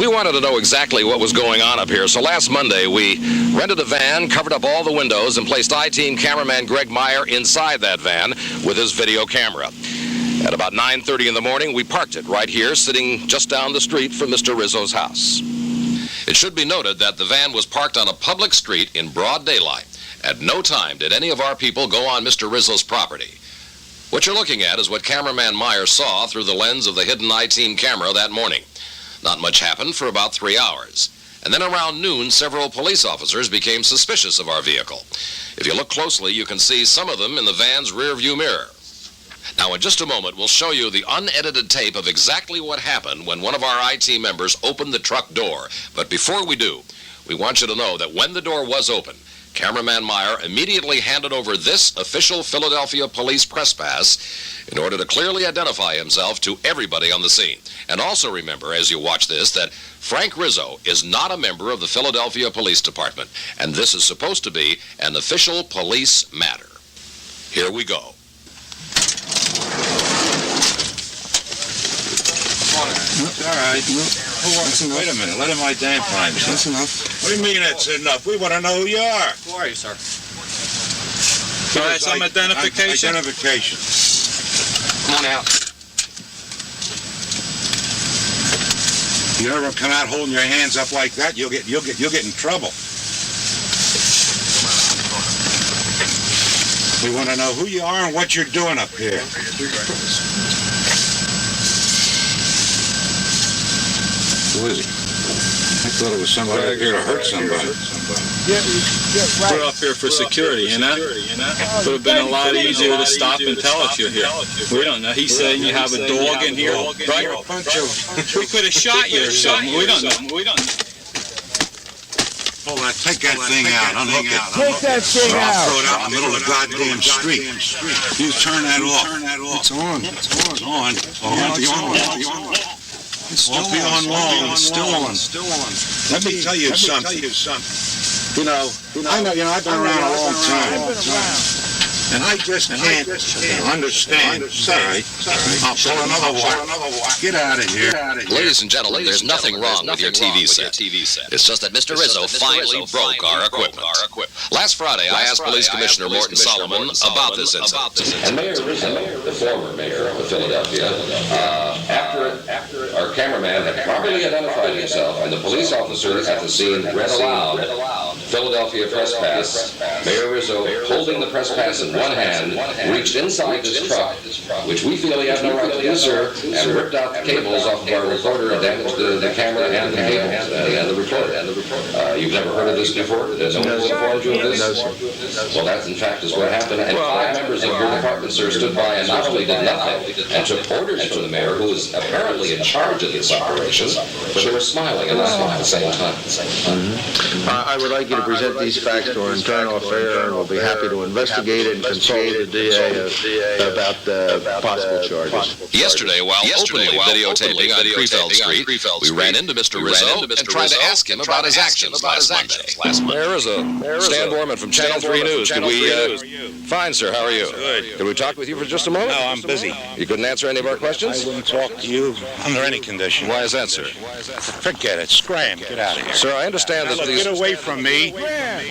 We wanted to know exactly what was going on up here, so last Monday we rented a van, covered up all the windows, and placed I-Team cameraman Greg Meyer inside that van with his video camera. At about 9:30 in the morning, we parked it right here, sitting just down the street from Mr. Rizzo's house. It should be noted that the van was parked on a public street in broad daylight. At no time did any of our people go on Mr. Rizzo's property. What you're looking at is what cameraman Meyer saw through the lens of the hidden I-Team camera that morning. Not much happened for about 3 hours. And then around noon, several police officers became suspicious of our vehicle. If you look closely, you can see some of them in the van's rear-view mirror. Now, in just a moment, we'll show you the unedited tape of exactly what happened when one of our I-Team members opened the truck door. But before we do, we want you to know that when the door was open, cameraman Meyer immediately handed over this official Philadelphia police press pass in order to clearly identify himself to everybody on the scene. And also remember, as you watch this, that Frank Rizzo is not a member of the Philadelphia Police Department, and this is supposed to be an official police matter. Here we go. All right. Wait a minute. Let him identify himself. That's enough. What do you mean that's enough? We want to know who you are. Who are you, sir? All right, some identification. Identification. Come on out. You ever come out holding your hands up like that, you'll get in trouble. We want to know who you are and what you're doing up here. Who is he? I thought it was somebody up here to hurt somebody. We're up here for security, you know? Would have been a lot easier to stop and tell us you're here. We don't know. He's saying you have a dog in here, right? We could have shot you or something. We don't know. Hold on, take that thing out, unhook it. Take that thing out. I'll throw it out in the middle of the goddamn street. You turn that off. It's on. It's on. It won't be on. It's Won't be on long. It's still on. Let me tell you something. You know, I've been around a long time. And I just can't understand. Sorry. I'll pull another one. Get out of here. Ladies and gentlemen, there's nothing wrong with your TV set. It's just that Mr. Rizzo finally broke our equipment. Last Friday, I asked Police Commissioner Morton Solomon about this incident. And Mayor Rizzo, the former mayor of Philadelphia, after our cameraman had properly identified himself and the police officer at the scene read aloud Philadelphia press pass, Mayor Rizzo, holding the press pass in one hand, reached inside this truck, which we feel he had no right to do, sir, and ripped out the cables off of our recorder and damaged the camera and the cables and the recorder. You've never heard of this before? There's no one who informed you of this? Well, that in fact is what happened, and 5 members of your department, sir, stood by and not only did nothing and took orders from the mayor, who was apparently in charge of this operation, but they were smiling and laughing at the same time. I would like you to present these facts to our internal affair, and we'll be happy to investigate it and consult the DA about the possible charges. Yesterday, while openly videotaping on Krefeld Street, we ran into Mr. Rizzo and tried to ask him about his actions last Monday. There is a Stan Borman from Channel 3 News. Could we... Fine, sir. How are you? Good. Could we talk with you for just a moment? No, I'm busy. You couldn't answer any of our questions? I wouldn't talk to you under any condition. Why is that, sir? Forget it. Scram. Get out of here. Sir, I understand that these... Get away from me.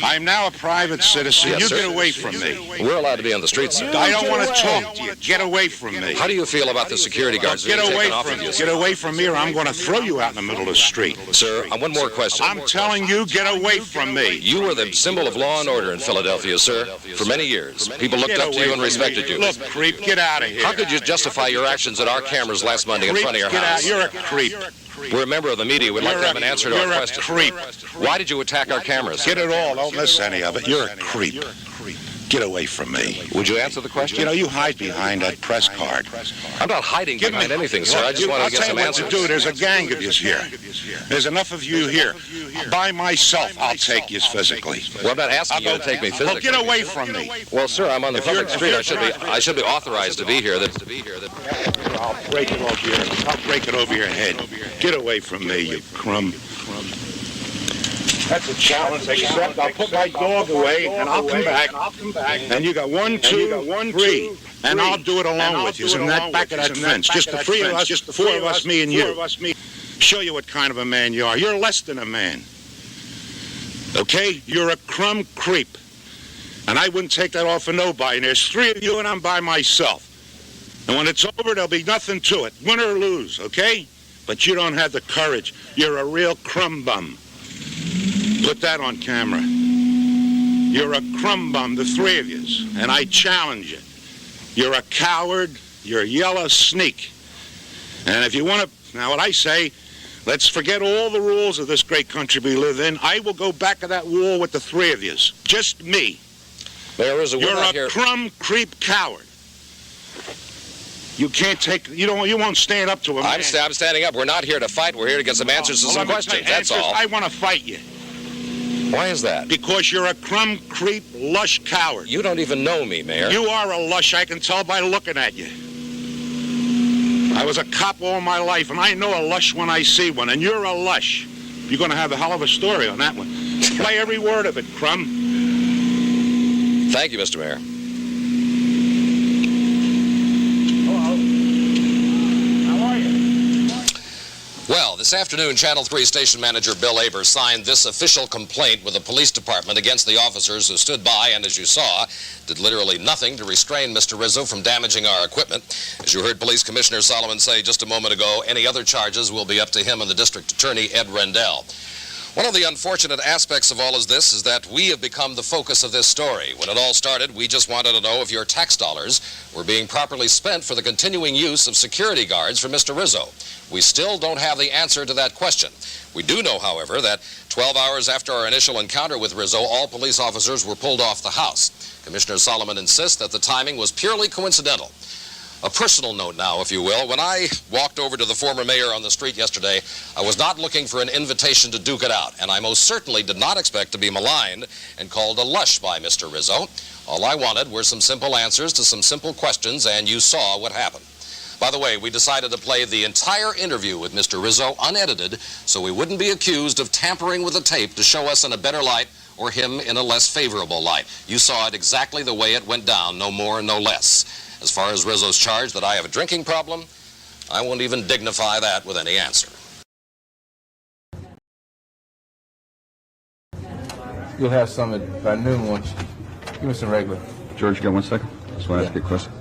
I'm now a private citizen. Yes, you sir. get away from me. We're allowed to be on the streets, sir. I don't want to talk to you. Get away from me. How do you feel about the security guards Get being away taken off from of you, me. sir? Get away from me, or I'm going to throw you out in the middle of the street. Sir, one more question. I'm telling you, get away from me. You were the symbol of law and order in Philadelphia, sir, for many years. People looked up to you and respected you. Look, creep, get out of here. How could you justify your actions at our cameras last Monday in front of your Get out. house? You're a creep. We're a member of the media. We'd like to have an answer to our question. You're a creep. Why did you attack our cameras? Get it all. Don't miss any of it. You're a creep. Get away from me. Would you answer the question? You know, you hide behind that press card. I'm not hiding behind anything, sir. I just want to get some answers. I'll tell you what to do. There's a gang of you here. There's enough of you here. By myself, I'll take you physically. Well, I'm not asking you to take me physically. Well, get away from me. Well, sir, I'm on the public street. I should be authorized to be here. I'll break it over your head. I'll break it over your head. Get away from me, you crumb. That's a challenge, except I'll put my dog away and I'll come back. And you got 1, 2, 3, and I'll do it along with you. In that back of that fence, just the 3 of us, just the 4 of us, me and you. Show you what kind of a man you are. You're less than a man. Okay? You're a crumb creep. And I wouldn't take that off of nobody. And there's 3 of you and I'm by myself. And when it's over, there'll be nothing to it. Win or lose, okay? But you don't have the courage. You're a real crumb bum. Put that on camera. You're a crumb bum, the 3 of yous. And I challenge you. You're a coward. You're a yellow sneak. And if you want to, now what I say, let's forget all the rules of this great country we live in. I will go back to that wall with the 3 of yous. Just me. Mayor Rizzo, You're a crumb creep coward. You can't take, you won't stand up to a man. I'm standing up. We're not here to fight. We're here to get some answers to some questions. That's all. I want to fight you. Why is that? Because you're a crumb creep lush coward. You don't even know me, Mayor. You are a lush. I can tell by looking at you. I was a cop all my life, and I know a lush when I see one, and you're a lush. You're going to have a hell of a story on that one. Play every word of it, crumb. Thank you, Mr. Mayor. Hello. How are you? Well, this afternoon, Channel 3 station manager Bill Aber signed this official complaint with the police department against the officers who stood by and, as you saw, did literally nothing to restrain Mr. Rizzo from damaging our equipment. As you heard Police Commissioner Solomon say just a moment ago, any other charges will be up to him and the district attorney, Ed Rendell. One of the unfortunate aspects of all of this is that we have become the focus of this story. When it all started, we just wanted to know if your tax dollars were being properly spent for the continuing use of security guards for Mr. Rizzo. We still don't have the answer to that question. We do know, however, that 12 hours after our initial encounter with Rizzo, all police officers were pulled off the house. Commissioner Solomon insists that the timing was purely coincidental. A personal note now, if you will. When I walked over to the former mayor on the street yesterday, I was not looking for an invitation to duke it out, and I most certainly did not expect to be maligned and called a lush by Mr. Rizzo. All I wanted were some simple answers to some simple questions, and you saw what happened. By the way, we decided to play the entire interview with Mr. Rizzo unedited so we wouldn't be accused of tampering with the tape to show us in a better light or him in a less favorable light. You saw it exactly the way it went down, no more, no less. As far as Rizzo's charge that I have a drinking problem, I won't even dignify that with any answer. You'll have some by noon, won't you? Give me some regular. George, you got 1 second? Just want to ask you a question.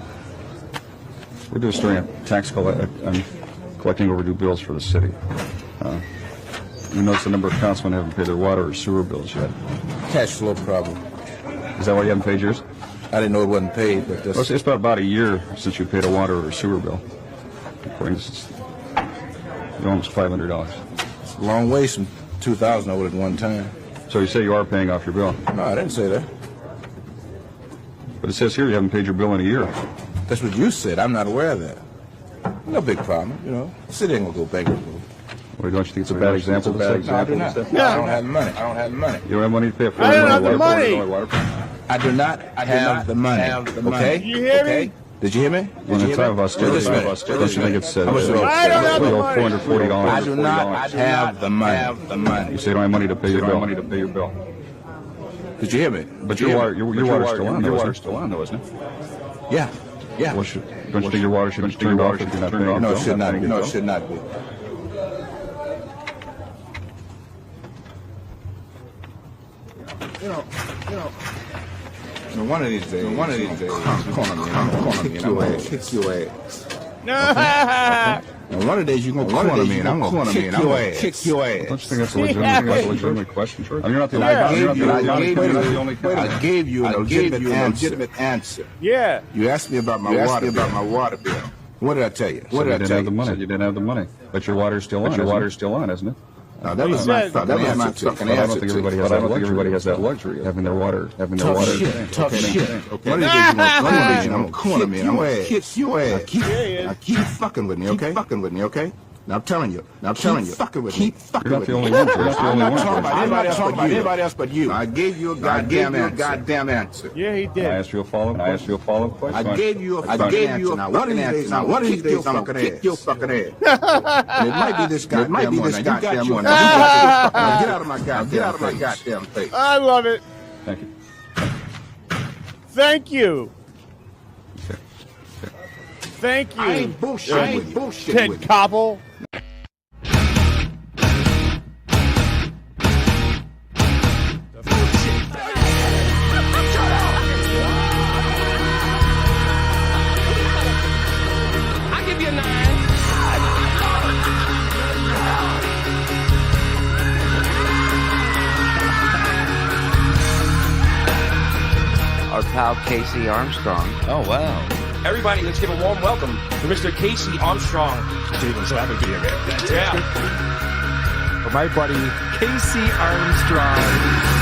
We're doing a story on tax I'm collecting overdue bills for the city. We noticed the number of councilmen haven't paid their water or sewer bills yet. Cash flow problem. Is that why you haven't paid yours? I didn't know it wasn't paid, but that's... Well, it's about a year since you paid a water or sewer bill. According to you're almost $500. It's a long ways from 2,000 I owed at one time. So you say you are paying off your bill? No, I didn't say that. But it says here you haven't paid your bill in a year. That's what you said. I'm not aware of that. No big problem, you know. The city ain't gonna go bankrupt. Well, don't you think it's a bad example? No, I do not. I don't have the money. I don't have the money. You don't have money to pay a $400 I don't have the money. I do not have the money. Okay? Did you hear me? Did you hear me? When it's time of austerity, don't you think it's I don't have the money. $440? I do not have the money. You say you don't have money to pay your bill. Did you hear me? But your water's still on, though, isn't it? Yeah. Yeah. Well, don't you think your water should be turned off if you're not paying your bill? No, it should not be. No, it should not be. You know, one of these days, I'm calling me, and I'm gonna kick your ass. And one of the days you're gonna corner me, and I'm gonna kick your ass. Don't you think that's a legitimate question, George? I mean, you're not the only I gave you a legitimate answer. Yeah. You asked me about my water bill. What did I tell you? You didn't have the money. But your water's still on, isn't it? No, that was my fucking answer. But I don't think everybody has that luxury of having their water. Tough shit. Okay. One of these days you're gonna corner me, and I'm gonna kick your ass. Keep fucking with me, okay? Now I'm telling you. Keep fucking with me. You're not the only one. I'm not talking about anybody else but you. I gave you a goddamn answer. Yeah, he did. I asked you a follow-up question. I gave you a answer. Now one of these days I'm gonna kick your fucking ass. And it might be this goddamn one. Get out of my goddamn face. I love it. Thank you. Thank you. Thank you. I ain't bullshitting with you. Ted Koppel. our pal KC Armstrong. Oh, wow. Everybody, let's give a warm welcome to Mr. KC Armstrong. Steven, so happy to be here, man. Yeah. For my buddy, KC Armstrong.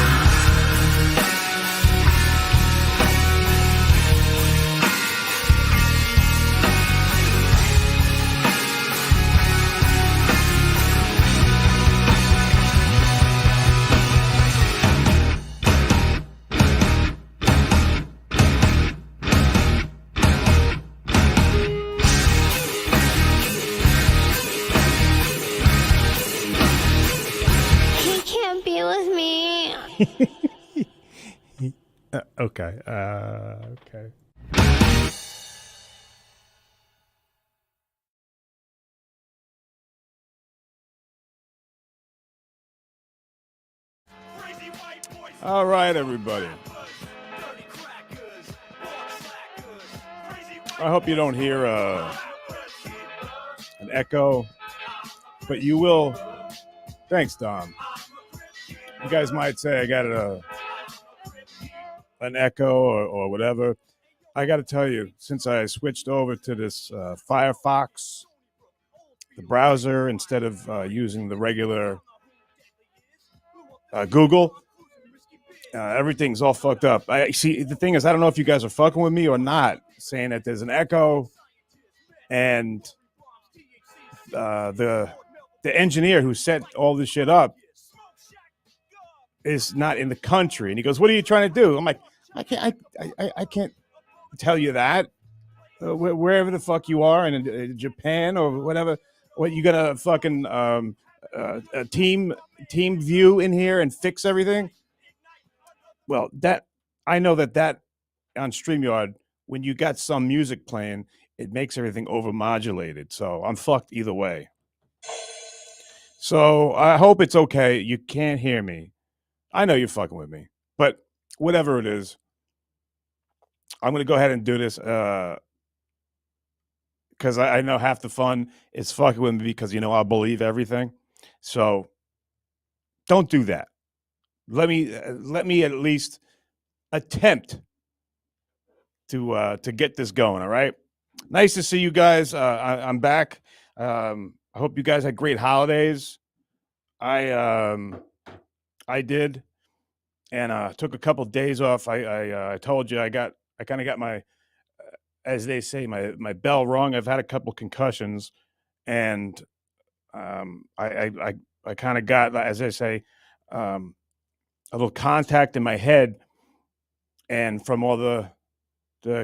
Okay. Okay. All right, everybody. I hope you don't hear an echo, but you will. Thanks, Dom. You guys might say I got an echo or whatever. I got to tell you, since I switched over to this Firefox, the browser, instead of using the regular Google, everything's all fucked up. I see. The thing is, I don't know if you guys are fucking with me or not, saying that there's an echo, and the engineer who set all this shit up is not in the country, and he goes, "What are you trying to do?" I'm like, I can't tell you that. Wherever the fuck you are, in Japan or whatever, what you gonna fucking a team view in here and fix everything? Well, that I know that on StreamYard, when you got some music playing, it makes everything overmodulated. So I'm fucked either way. So I hope it's okay. You can't hear me. I know you're fucking with me, but whatever it is, I'm going to go ahead and do this because I know half the fun is fucking with me because, I believe everything. So don't do that. Let me at least attempt to get this going. All right. Nice to see you guys. I'm back. I hope you guys had great holidays. I did, and took a couple of days off. I told you I kind of got my, as they say, my bell rung. I've had a couple concussions, and I kind of got, as they say, a little contact in my head, and from all the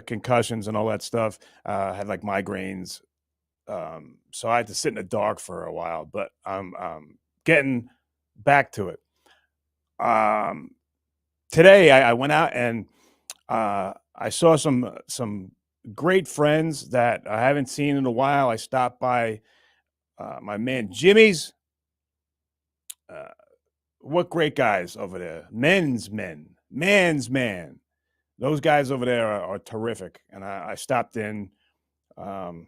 concussions and all that stuff, I had like migraines. So I had to sit in the dark for a while, but I'm getting back to it. Today I went out and I saw some great friends that I haven't seen in a while. I stopped by my man Jimmy's. What great guys over there. Man's man. Those guys over there are terrific. And I stopped in for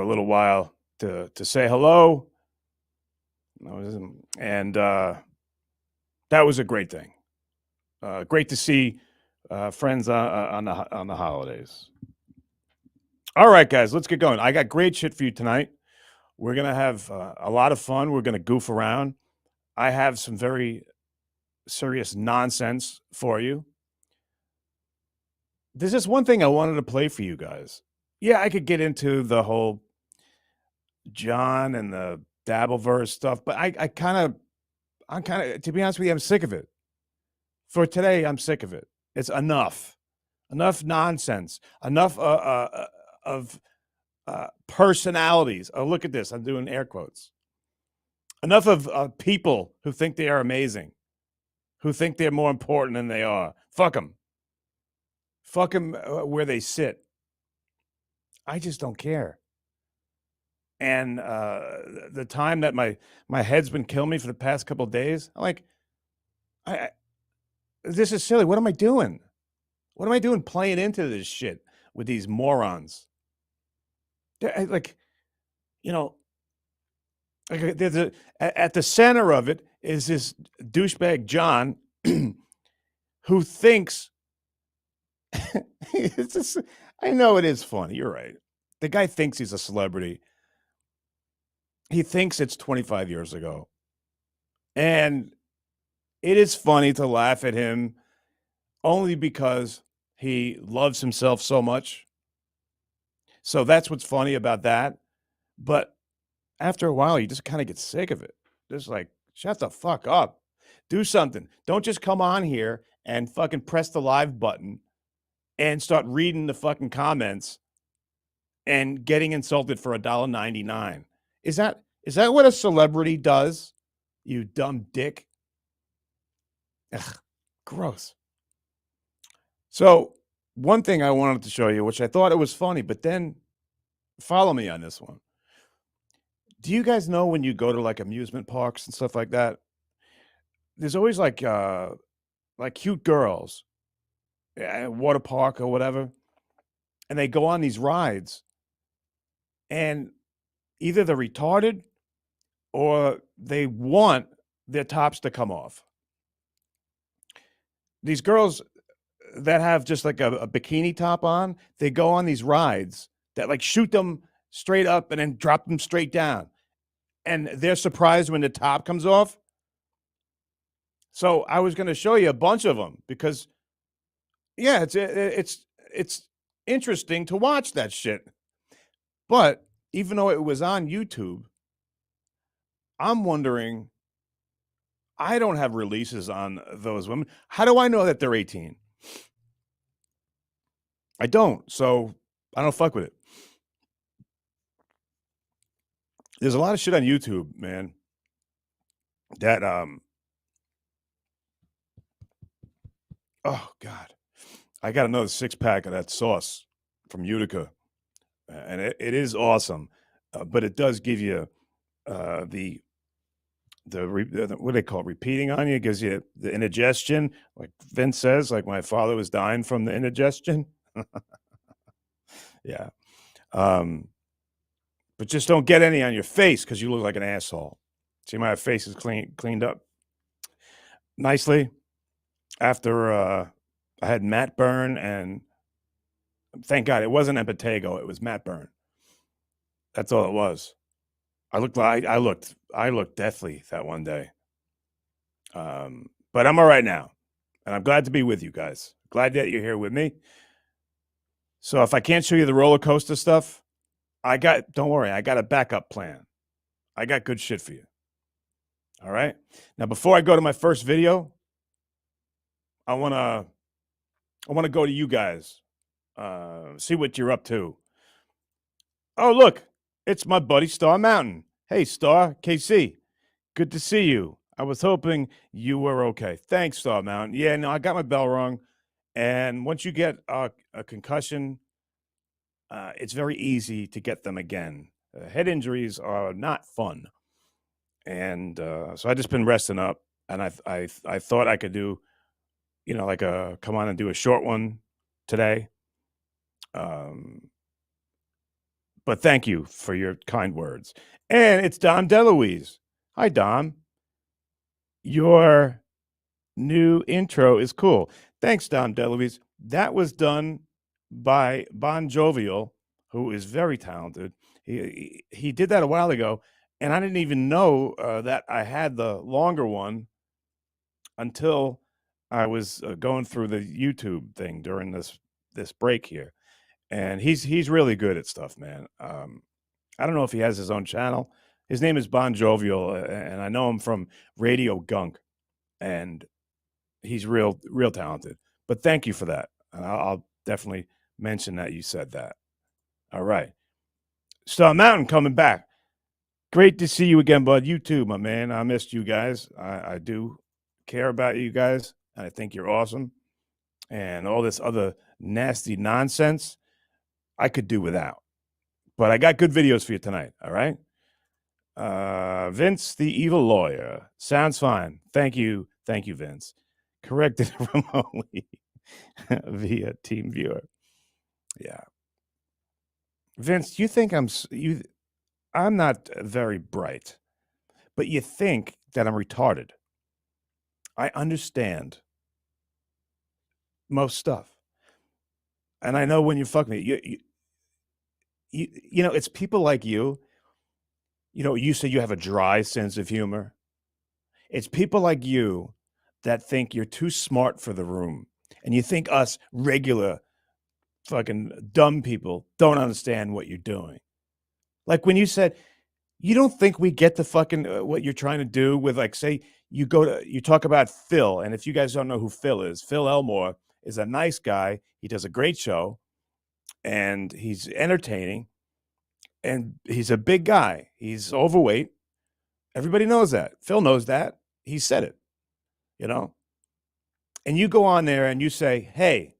a little while to say hello. And that was a great thing. Great to see friends on the holidays. All right, guys, let's get going. I got great shit for you tonight. We're going to have a lot of fun. We're going to goof around. I have some very serious nonsense for you. There's just one thing I wanted to play for you guys. Yeah, I could get into the whole John and the Dabbleverse stuff, but I'm kind of, to be honest with you, I'm sick of it. For today, I'm sick of it. It's enough nonsense, enough of personalities. Oh, look at this. I'm doing air quotes. Enough of people who think they are amazing, who think they're more important than they are. Fuck them. Fuck them where they sit. I just don't care. And the time that my head's been killing me for the past couple of days, I'm like, this is silly. What am I doing? What am I doing playing into this shit with these morons? Like, there's at the center of it is this douchebag John who thinks It's just, I know it is funny. You're right. The guy thinks he's a celebrity. He thinks it's 25 years ago. And it is funny to laugh at him only because he loves himself so much. So that's what's funny about that. But after a while, you just kind of get sick of it. Just like, shut the fuck up. Do something. Don't just come on here and fucking press the live button and start reading the fucking comments and getting insulted for $1.99. Is that what a celebrity does? You dumb dick. Ugh, gross. So one thing I wanted to show you, which I thought it was funny, but then follow me on this one. Do you guys know when you go to like amusement parks and stuff like that, there's always like cute girls at water park or whatever, and they go on these rides, and either they're retarded or they want their tops to come off. These girls that have just like a bikini top on, they go on these rides that like shoot them straight up and then drop them straight down. And they're surprised when the top comes off. So I was going to show you a bunch of them because, yeah, it's interesting to watch that shit. But even though it was on YouTube, I'm wondering, I don't have releases on those women. How do I know that they're 18? I don't. So I don't fuck with it. There's a lot of shit on YouTube, man, that oh God, I got another 6-pack of that sauce from Utica, and it is awesome, but it does give you the what do they call it? Repeating on you. It gives you the indigestion, like Vince says, like my father was dying from the indigestion. Yeah. But just don't get any on your face because you look like an asshole. See, my face is cleaned up nicely after I had Matt burn, and thank God it wasn't Empatego, it was Matt burn. That's all it was. I looked deathly that one day. But I'm all right now, and I'm glad to be with you guys. Glad that you're here with me. So if I can't show you the roller coaster stuff, don't worry, I got a backup plan. I got good shit for you. All right. Now, before I go to my first video, I want to go to you guys, see what you're up to. Oh, look, it's my buddy Star Mountain. Hey, Star, KC, good to see you. I was hoping you were okay. Thanks, Star Mountain. Yeah, no, I got my bell rung. And once you get a concussion, it's very easy to get them again. Head injuries are not fun. And so I just been resting up, and I thought I could do, like come on and do a short one today. But thank you for your kind words. And it's Dom DeLuise. Hi, Dom. Your new intro is cool. Thanks, Dom DeLuise. That was done by BonJovial, who is very talented. He did that a while ago, and I didn't even know that I had the longer one until I was going through the YouTube thing during this break here. And he's really good at stuff, man. I don't know if he has his own channel. His name is BonJovial, and I know him from Radio Gunk, and he's real talented. But thank you for that. And I'll definitely mention that you said that. All right. Star Mountain coming back. Great to see you again, bud. You too, my man. I missed you guys. I do care about you guys, and I think you're awesome. And all this other nasty nonsense, I could do without. But I got good videos for you tonight, all right? Vince, the evil lawyer. Sounds fine. Thank you, Vince. Corrected remotely via TeamViewer. Yeah. Vince, you think I'm not very bright, but you think that I'm retarded. I understand most stuff. And I know when you fuck me, you know, it's people like you. You know, you say you have a dry sense of humor. It's people like you that think you're too smart for the room, and you think us regular fucking dumb people don't understand what you're doing. Like when you said, you don't think we get the fucking what you're trying to do with, like, say you talk about Phil, and if you guys don't know who Phil is, Phil Elmore is a nice guy. He does a great show, and he's entertaining, and he's a big guy. He's overweight. Everybody knows that. Phil knows that. He said it, you know? And you go on there and you say, hey,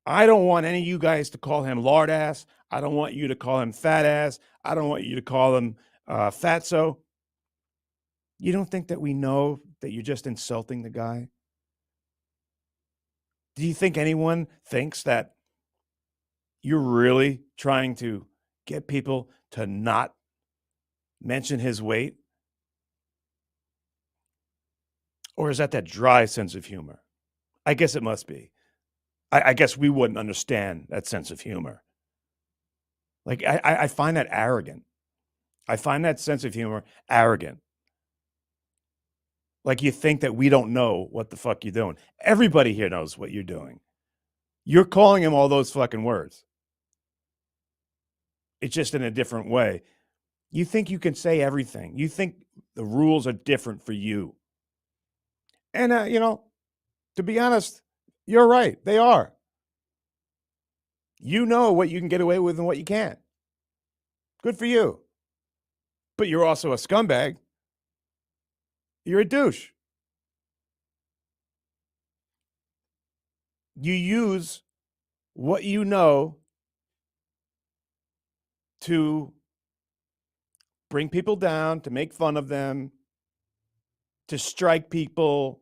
I don't want any of you guys to call him lard ass. I don't want you to call him fat ass. I don't want you to call him fatso. You don't think that we know that you're just insulting the guy? Do you think anyone thinks that you're really trying to get people to not mention his weight? Or is that dry sense of humor? I guess it must be. I guess we wouldn't understand that sense of humor. Like, I find that arrogant. I find that sense of humor arrogant. Like you think that we don't know what the fuck you're doing. Everybody here knows what you're doing. You're calling him all those fucking words. It's just in a different way. You think you can say everything. You think the rules are different for you. And, you know, to be honest, you're right. They are. You know what you can get away with and what you can't. Good for you. But you're also a scumbag. You're a douche. You use what you know to bring people down, to make fun of them, to strike people.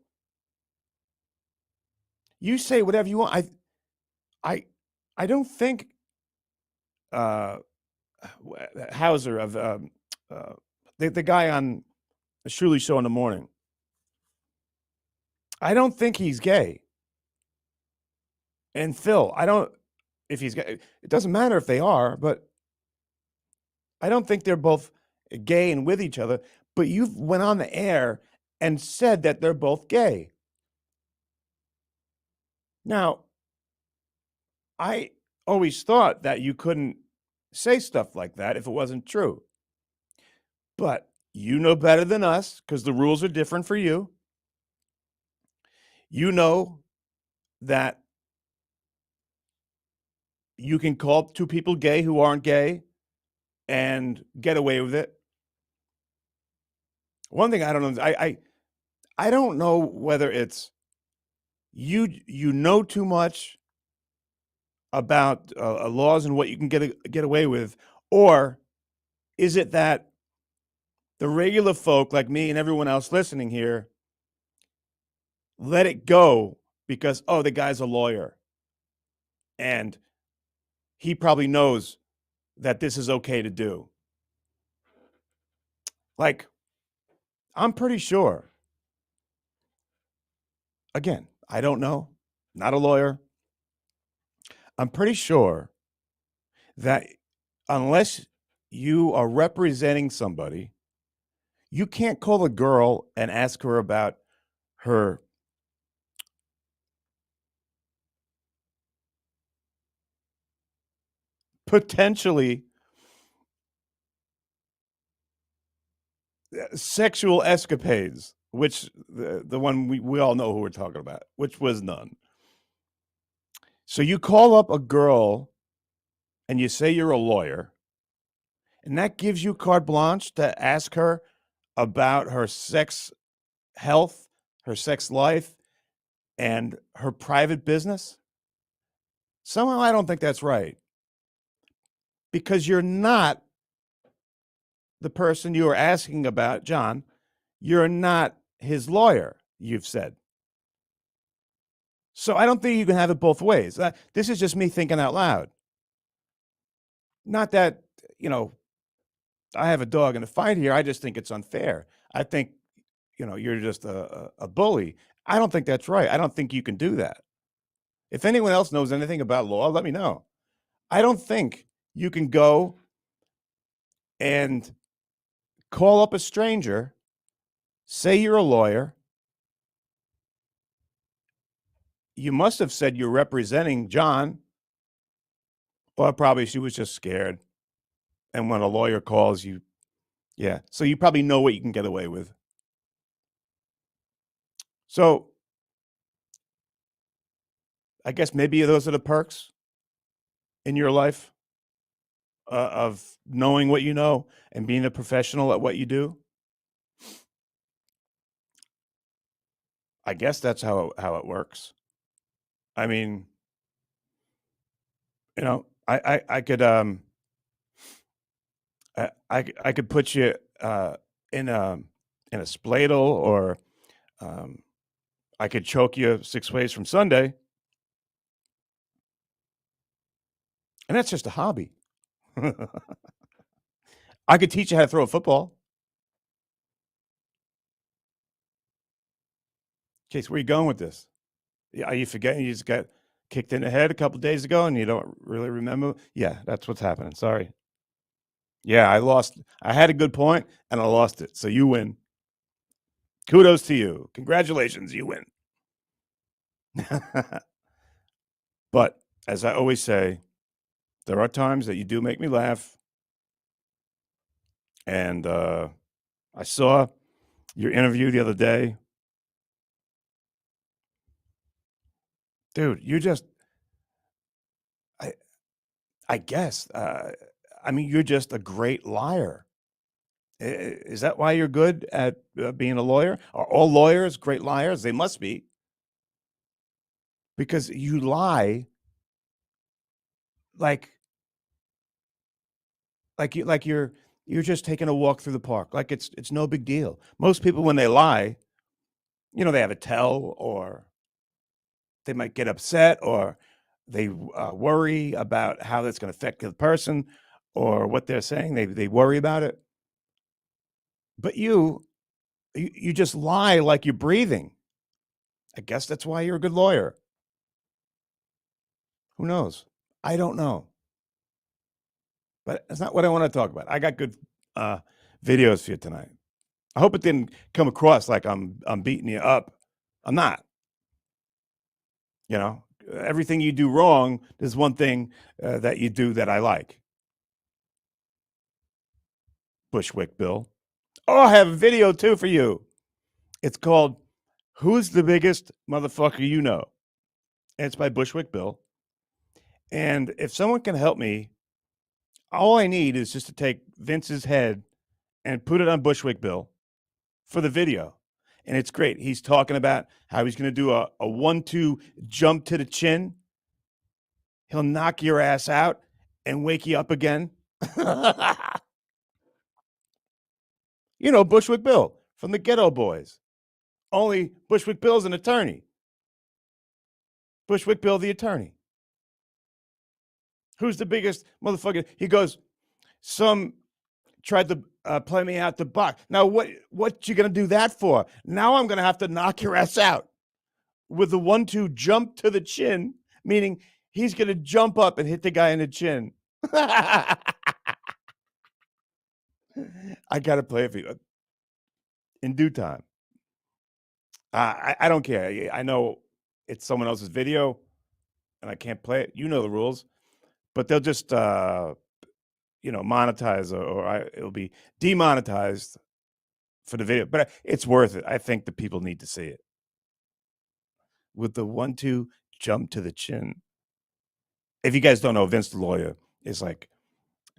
You say whatever you want. I don't think Hauser of the guy on the Shirley Show in the morning. I don't think he's gay. And Phil, I don't. If he's gay, it doesn't matter if they are, but I don't think they're both gay and with each other. But you went on the air and said that they're both gay. Now, I always thought that you couldn't say stuff like that if it wasn't true. But you know better than us because the rules are different for you. You know that you can call two people gay who aren't gay and get away with it. One thing I don't know, I don't know whether it's you know too much about laws and what you can get away with, or is it that the regular folk like me and everyone else listening here let it go because, oh, the guy's a lawyer and he probably knows that this is okay to do. Like, I'm pretty sure. Again, I don't know, not a lawyer. I'm pretty sure that unless you are representing somebody, you can't call a girl and ask her about her potentially sexual escapades, which the one we all know who we're talking about, which was none. So you call up a girl and you say you're a lawyer, and that gives you carte blanche to ask her about her sex health, her sex life, and her private business? Somehow I don't think that's right. Because you're not the person you are asking about, John. You're not his lawyer, you've said. So I don't think you can have it both ways. This is just me thinking out loud. Not that, you know, I have a dog in a fight here. I just think it's unfair. I think, you know, you're just a bully. I don't think that's right. I don't think you can do that. If anyone else knows anything about law, let me know. I don't think you can go and call up a stranger, say you're a lawyer. You must have said you're representing John, or probably she was just scared. And when a lawyer calls you, yeah. So you probably know what you can get away with. So I guess maybe those are the perks in your life of knowing what you know and being a professional at what you do. I guess that's how it works. I mean, you know, I could I could put you in a spladle, or I could choke you 6 ways from Sunday, and that's just a hobby. I could teach you how to throw a football. Case, where are you going with this? Are you forgetting you just got kicked in the head a couple days ago and you don't really remember? Yeah, that's what's happening. Sorry. Yeah, I lost. I had a good point and I lost it. So you win. Kudos to you. Congratulations, you win. But as I always say, there are times that you do make me laugh. And I saw your interview the other day. Dude, you just, I guess, I mean, you're just a great liar. Is that why you're good at being a lawyer? Are all lawyers great liars? They must be. Because you lie like you're just taking a walk through the park. Like it's no big deal. Most people, when they lie, you know, they have a tell, or they might get upset, or they worry about how that's going to affect the person or what they're saying. They worry about it. But you just lie like you're breathing. I guess that's why you're a good lawyer. Who knows? I don't know. But that's not what I want to talk about. I got good videos for you tonight. I hope it didn't come across like I'm beating you up. I'm not. You know, everything you do wrong, there's one thing that you do that I like. Bushwick Bill. Oh, I have a video too for you. It's called "Who's the Biggest Motherfucker You Know?" And it's by Bushwick Bill. And if someone can help me, all I need is just to take Vince's head and put it on Bushwick Bill for the video. And it's great. He's talking about how he's going to do a 1-2 jump to the chin. He'll knock your ass out and wake you up again. You know, Bushwick Bill from the Ghetto Boys. Only Bushwick Bill's an attorney. Bushwick Bill, the attorney. Who's the biggest motherfucker? He goes, some tried to play me out the box. Now, what you going to do that for? Now I'm going to have to knock your ass out with the 1-2 jump to the chin, meaning he's going to jump up and hit the guy in the chin. I got to play it for you in due time. I don't care. I know it's someone else's video and I can't play it. You know the rules. But they'll just, monetize, or it'll be demonetized for the video. But it's worth it. I think the people need to see it. With the 1-2 jump to the chin. If you guys don't know, Vince the lawyer is like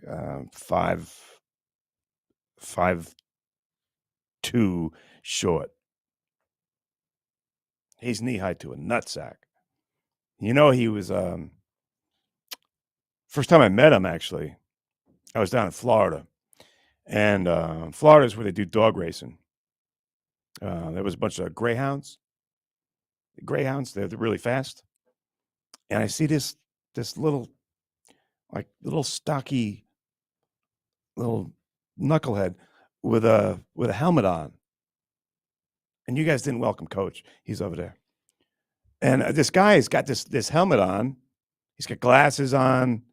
5'2" short. He's knee high to a nutsack. You know, he was first time I met him, actually, I was down in Florida. And Florida is where they do dog racing. There was a bunch of greyhounds. They're really fast. And I see this little, little stocky little knucklehead with a helmet on. And you guys didn't welcome Coach. He's over there. And this guy's got this helmet on. He's got glasses on.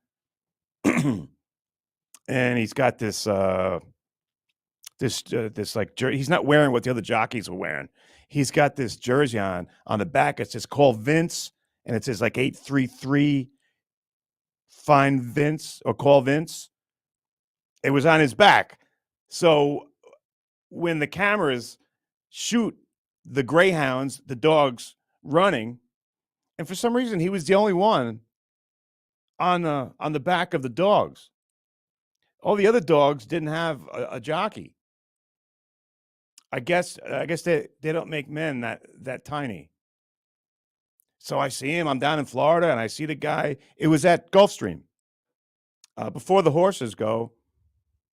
And he's got this like jersey. He's not wearing what the other jockeys were wearing. He's got this jersey on the back. It says "Call Vince," and it says like 833 find Vince or call Vince. It was on his back. So when the cameras shoot the greyhounds, the dogs running, and for some reason he was the only one on the back of the dogs. All the other dogs didn't have a jockey. I guess they don't make men that tiny. So I see him. I'm down in Florida, and I see the guy. It was at Gulfstream. Before the horses go,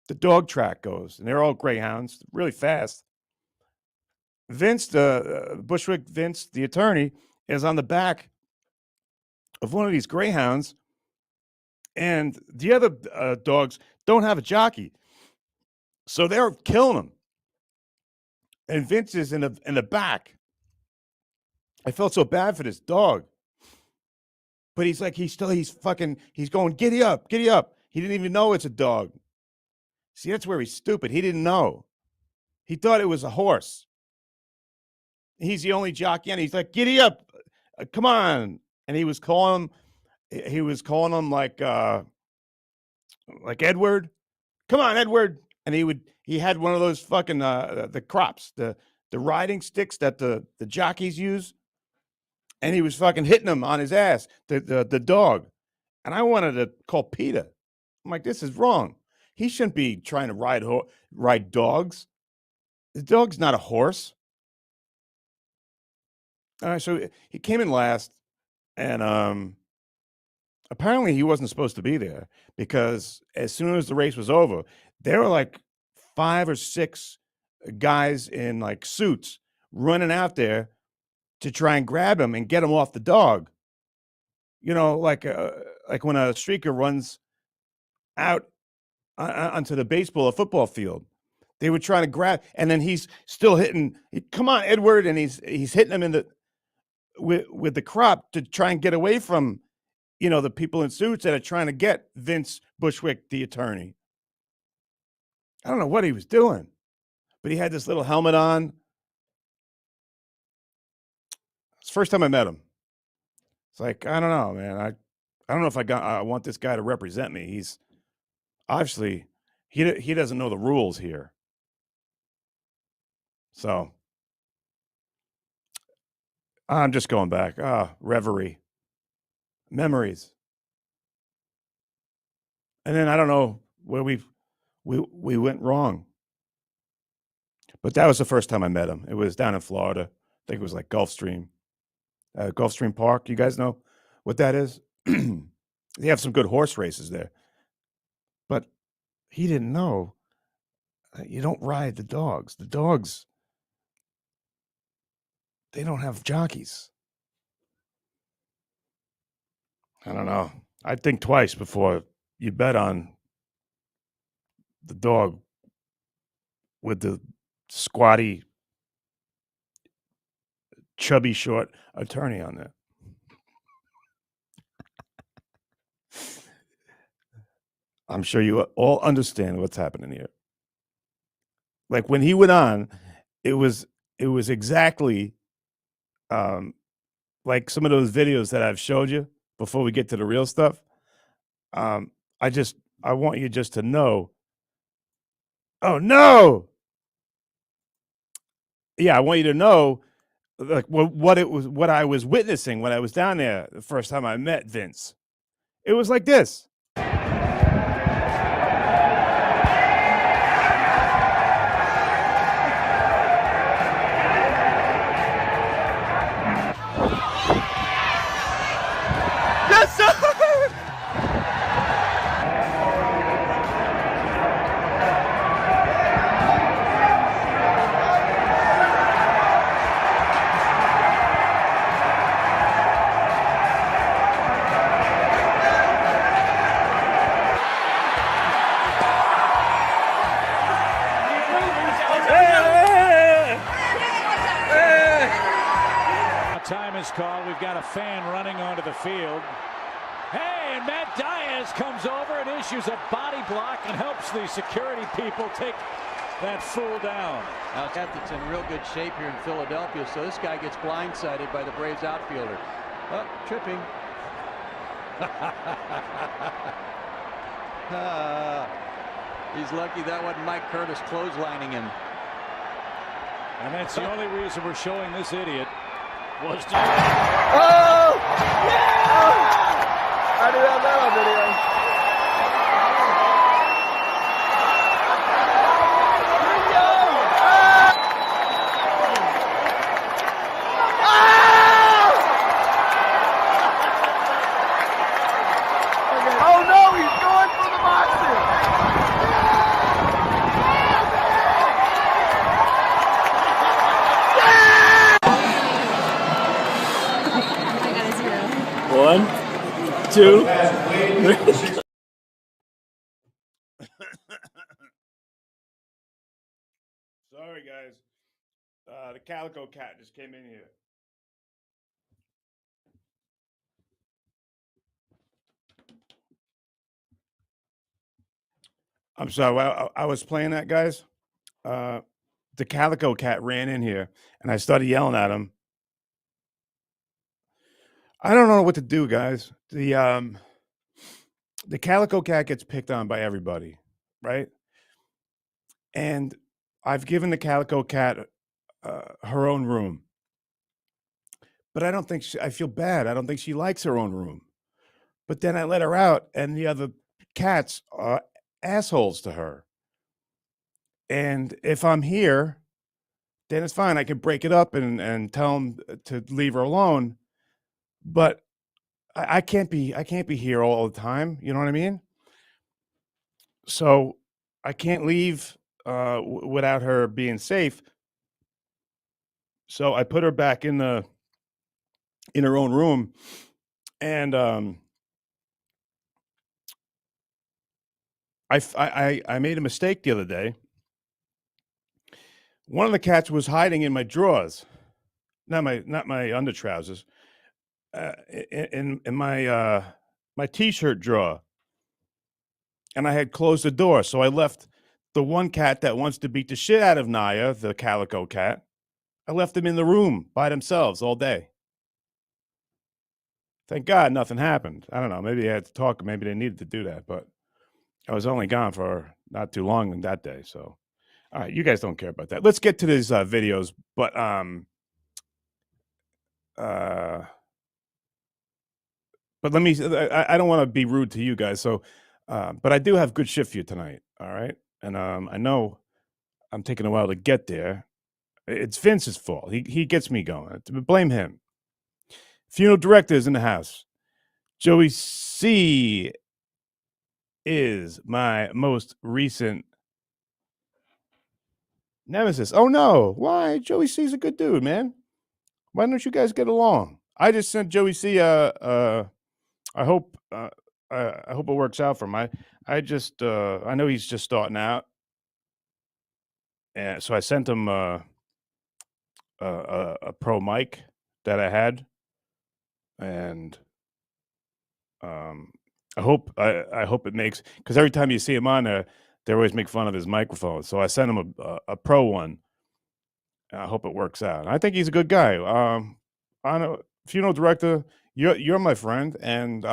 the dog track goes, and they're all greyhounds, really fast. Vince, Bushwick Vince, the attorney, is on the back of one of these greyhounds, and the other dogs don't have a jockey, so they're killing him. And Vince is in the back. I felt so bad for this dog. But he's going, giddy up. He didn't even know it's a dog. See, that's where he's stupid. He didn't know. He thought it was a horse. He's the only jockey, and he's like, giddy up, come on. And he was calling him like Edward. Come on, Edward. And he had one of those fucking the crops, the riding sticks that the jockeys use. And he was fucking hitting him on his ass, the dog. And I wanted to call PETA. I'm like, this is wrong. He shouldn't be trying to ride dogs. The dog's not a horse. All right, so he came in last, and apparently he wasn't supposed to be there, because as soon as the race was over, there were like 5 or 6 guys in like suits running out there to try and grab him and get him off the dog. You know, like when a streaker runs out onto the baseball or football field, they were trying to grab, and then he's still hitting. Come on, Edward, and he's hitting him with the crop to try and get away from, the people in suits that are trying to get Vince Bushwick, the attorney. I don't know what he was doing, but he had this little helmet on. It's the first time I met him. It's like, I don't know, man. I don't know if I want this guy to represent me. He's obviously, he doesn't know the rules here. So I'm just going back. Reverie. Memories. And then I don't know where we went wrong. But that was the first time I met him. It was down in Florida. I think it was like Gulfstream Park. You guys know what that is? They have some good horse races there. But he didn't know you don't ride the dogs. The dogs, they don't have jockeys. I don't know. I'd think twice before you bet on the dog with the squatty, chubby, short attorney on there. I'm sure you all understand what's happening here. Like when he went on, it was exactly like some of those videos that I've showed you before we get to the real stuff. I want you just to know. Oh no! Yeah, I want you to know, like what I was witnessing when I was down there the first time I met Vince. It was like this. Yes, sir! call. We've got a fan running onto the field. Hey, and Matt Diaz comes over and issues a body block and helps the security people take that fool down. Now, that's in real good shape here in Philadelphia, so this guy gets blindsided by the Braves outfielder. Oh, tripping. He's lucky that wasn't Mike Curtis clotheslining him. And that's the only reason we're showing this idiot was to... Oh! Yeah! I do have that on video. Oh no, he's going for the boxer! One, two, three. Sorry, guys. The calico cat just came in here. I'm sorry. I was playing that, guys. The calico cat ran in here, and I started yelling at him. I don't know what to do, guys. The calico cat gets picked on by everybody, right? And I've given the calico cat her own room, but I don't think I feel bad. I don't think she likes her own room. But then I let her out, and the other cats are assholes to her. And if I'm here, then it's fine. I can break it up and tell them to leave her alone. But I can't be here all the time. You know what I mean? So I can't leave without her being safe. So I put her back in her own room, and I made a mistake the other day. One of the cats was hiding in my drawers, not my under trousers, in my my t-shirt drawer, and I had closed the door. So I left the one cat that wants to beat the shit out of Naya, the calico cat. I left them in the room by themselves all day. Thank God nothing happened. I don't know. Maybe they had to talk. Maybe they needed to do that, but I was only gone for not too long in that day. So, all right, you guys don't care about that. Let's get to these videos. But let me. I don't want to be rude to you guys. So, but I do have good shit for you tonight. All right, and I know I'm taking a while to get there. It's Vince's fault. He gets me going. Blame him. Funeral director is in the house. Joey C is my most recent nemesis. Oh no, why? Joey C's a good dude, man. Why don't you guys get along? I just sent Joey C I hope it works out for him. I just I know he's just starting out. And so I sent him a pro mic that I had. And I hope it makes, because every time you see him on there, they always make fun of his microphone. So I sent him a pro one. I hope it works out. I think he's a good guy. I'm a funeral director. You're my friend, and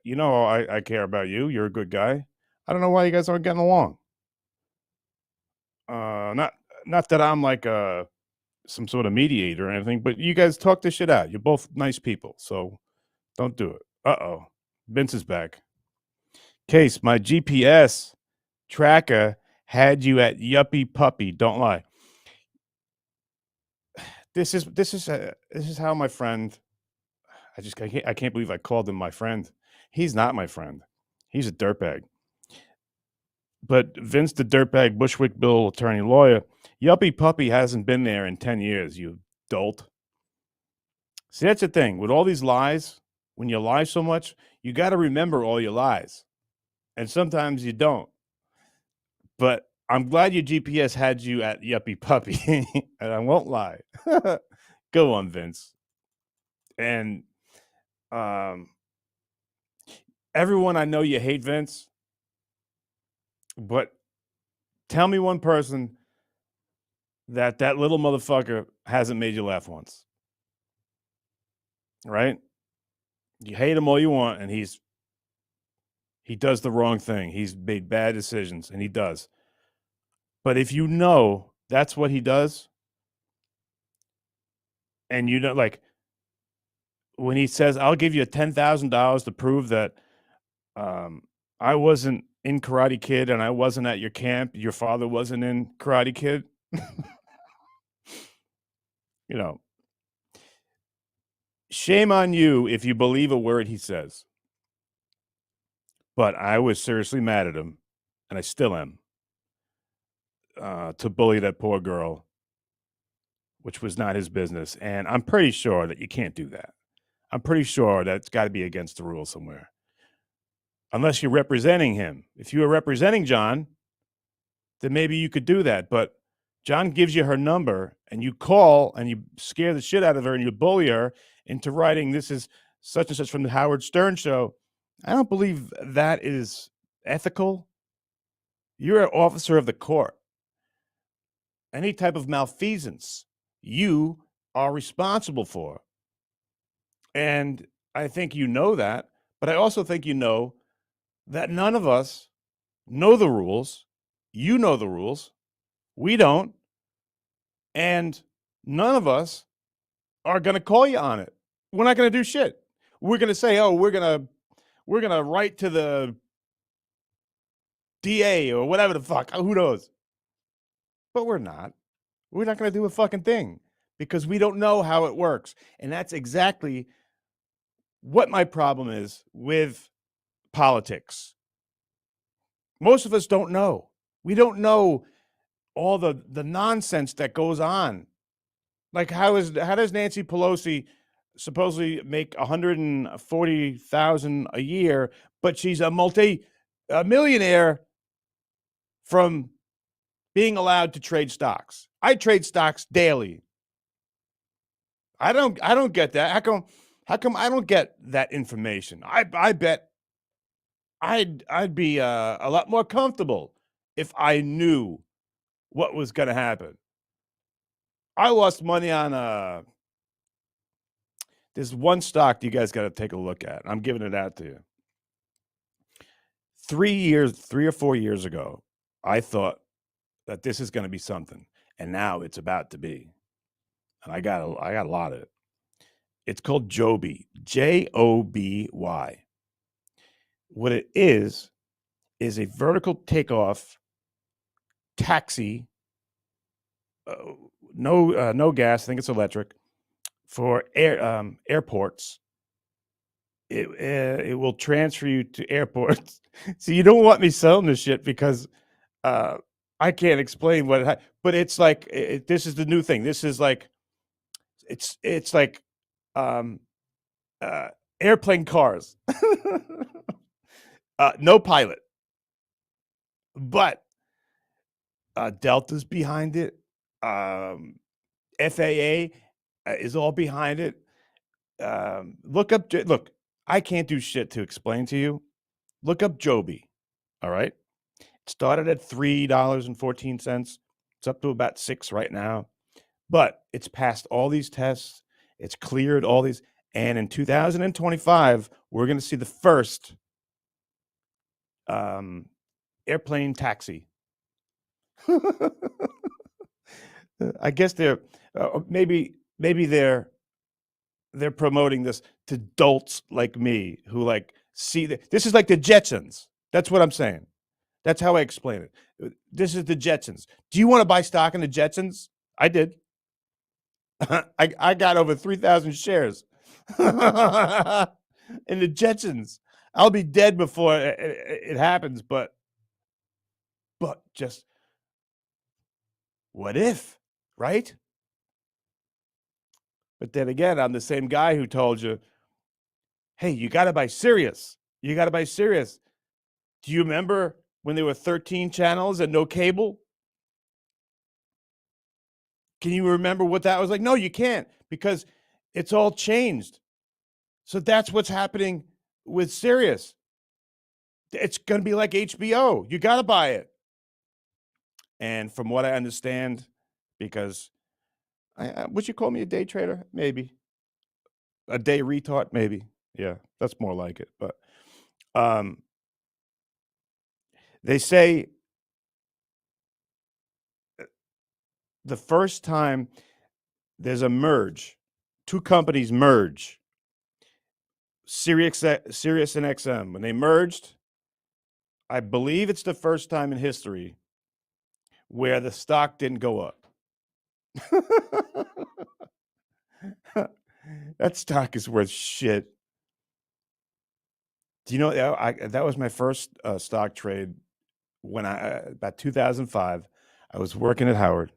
you know I care about you. You're a good guy. I don't know why you guys aren't getting along. Not that I'm like some sort of mediator or anything, but you guys talk this shit out. You're both nice people, so don't do it. Uh-oh. Vince is back. Case, my GPS tracker had you at yuppie puppy. Don't lie. This is how my friend. I can't believe I called him my friend. He's not my friend. He's a dirtbag. But Vince, the dirtbag, Bushwick Bill attorney lawyer, yuppie puppy hasn't been there in 10 years. You dolt. See, that's the thing with all these lies. When you lie so much, you got to remember all your lies. And sometimes you don't. But I'm glad your GPS had you at yuppie puppy. And I won't lie. Go on, Vince. And everyone, I know you hate Vince, but tell me one person that little motherfucker hasn't made you laugh once. Right? You hate him all you want, and he does the wrong thing. He's made bad decisions, and he does. But if you know that's what he does, and you know, like when he says, "I'll give you $10,000 to prove that I wasn't in Karate Kid and I wasn't at your camp. Your father wasn't in Karate Kid." You know, shame on you if you believe a word he says. But I was seriously mad at him, and I still am, to bully that poor girl, which was not his business. And I'm pretty sure that you can't do that. I'm pretty sure that's got to be against the rules somewhere. Unless you're representing him. If you were representing John, then maybe you could do that. But John gives you her number, and you call, and you scare the shit out of her, and you bully her into writing, "This is such and such from the Howard Stern show." I don't believe that is ethical. You're an officer of the court. Any type of malfeasance, you are responsible for. And I think you know that, but I also think you know that none of us know the rules. You know the rules. We don't. And none of us are going to call you on it. We're not going to do shit. We're going to say, "Oh, we're going to write to the DA or whatever the fuck. Who knows?" But we're not. We're not going to do a fucking thing because we don't know how it works. And that's exactly what my problem is with politics. Most of us don't know. We don't know all the nonsense that goes on. Like, how does Nancy Pelosi supposedly make $140,000 a year, but she's a millionaire from being allowed to trade stocks? I trade stocks daily. I don't get that. How come I don't get that information? I bet I'd be a lot more comfortable if I knew what was going to happen. I lost money on there's one stock you guys got to take a look at. I'm giving it out to you. 3 or 4 years ago, I thought that this is going to be something, and now it's about to be. And I got a lot of it. It's called Joby, Joby. What it is a vertical takeoff taxi, no gas, I think it's electric, for airports. It will transfer you to airports. So you don't want me selling this shit because I can't explain what but it's like this is the new thing. This is like it's like airplane cars. No pilot. But Delta's behind it. FAA is all behind it. Look, I can't do shit to explain to you. Look up Joby. All right. It started at $3.14. It's up to about $6 right now. But it's passed all these tests. It's cleared all these. And in 2025, we're going to see the first airplane taxi. I guess they're maybe they're promoting this to dolts like me who like see this is like the Jetsons. That's what I'm saying. That's how I explain it. This is the Jetsons. Do you want to buy stock in the Jetsons? I did. I got over 3,000 shares in the Jetsons. I'll be dead before it happens, but just what if, right? But then again, I'm the same guy who told you, hey, you got to buy Sirius. You got to buy Sirius. Do you remember when there were 13 channels and no cable? Can you remember what that was like? No, you can't, because it's all changed. So that's what's happening with Sirius. It's going to be like HBO. You got to buy it. And from what I understand, because would you call me a day trader? Maybe. A day retard? Maybe. Yeah, that's more like it. But they say the first time there's a merge, two companies merge, Sirius and XM, when they merged, I believe it's the first time in history where the stock didn't go up. That stock is worth shit. Do you know that was my first stock trade when about 2005. I was working at Howard,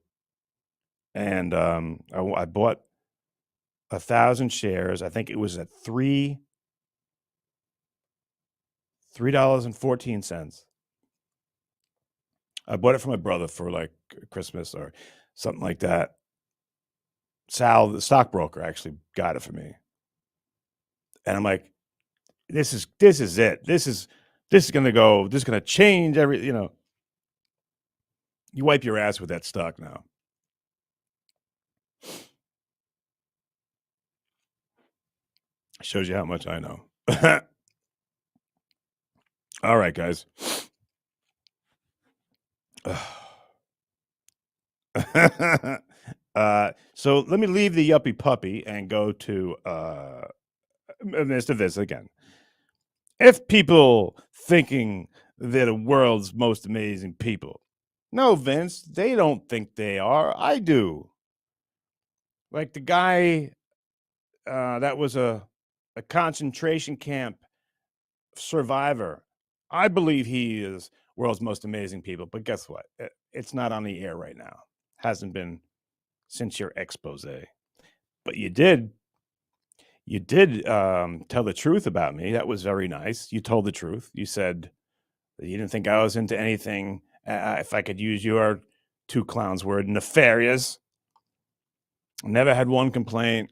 and I bought 1,000 shares. I think it was at $3.14. I bought it for my brother for like Christmas or something like that. Sal, the stockbroker, actually got it for me, and I'm like, "This is it. This is gonna go. This is gonna change every. You wipe your ass with that stock now." Shows you how much I know. All right, guys. So let me leave the yuppie puppy and go to Mr. This again. If people thinking they're the world's most amazing people, no, Vince, they don't think they are. I do. Like the guy that was a concentration camp survivor. I believe he is world's most amazing people. But guess what? It's not on the air right now. Hasn't been since your expose. But you did tell the truth about me. That was very nice. You told the truth. You said that you didn't think I was into anything. If I could use your two clowns word, nefarious. Never had one complaint.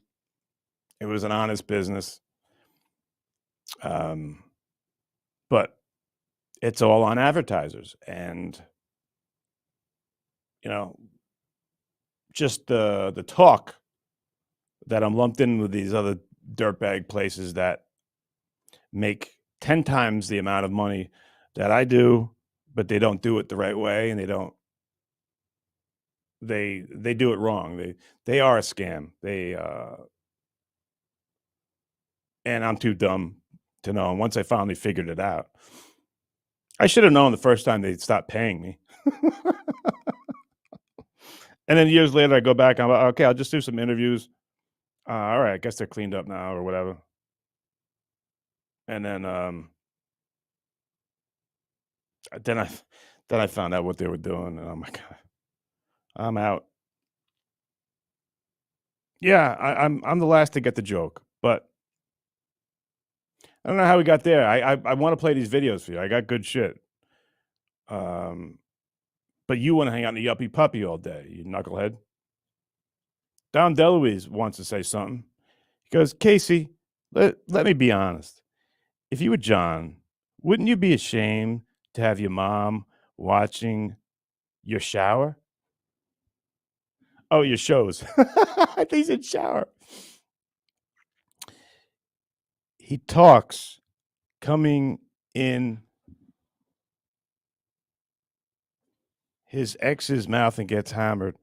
It was an honest business. But it's all on advertisers, and just the talk that I'm lumped in with these other dirtbag places that make 10 times the amount of money that I do, but they don't do it the right way, and they do it wrong. They are a scam. And I'm too dumb to know. And once I finally figured it out, I should have known the first time they stopped paying me. And then years later, I go back. I'm like, okay, I'll just do some interviews. All right, I guess they're cleaned up now or whatever. And then I found out what they were doing, and I'm like, I'm out. Yeah, I'm the last to get the joke, but I don't know how we got there. I want to play these videos for you. I got good shit. But you want to hang out in the yuppie puppy all day, you knucklehead. Don DeLuise wants to say something. He goes, Casey, let me be honest. If you were John, wouldn't you be ashamed to have your mom watching your shower? Oh, your shows. I think he said shower. He talks coming in his ex's mouth and gets hammered.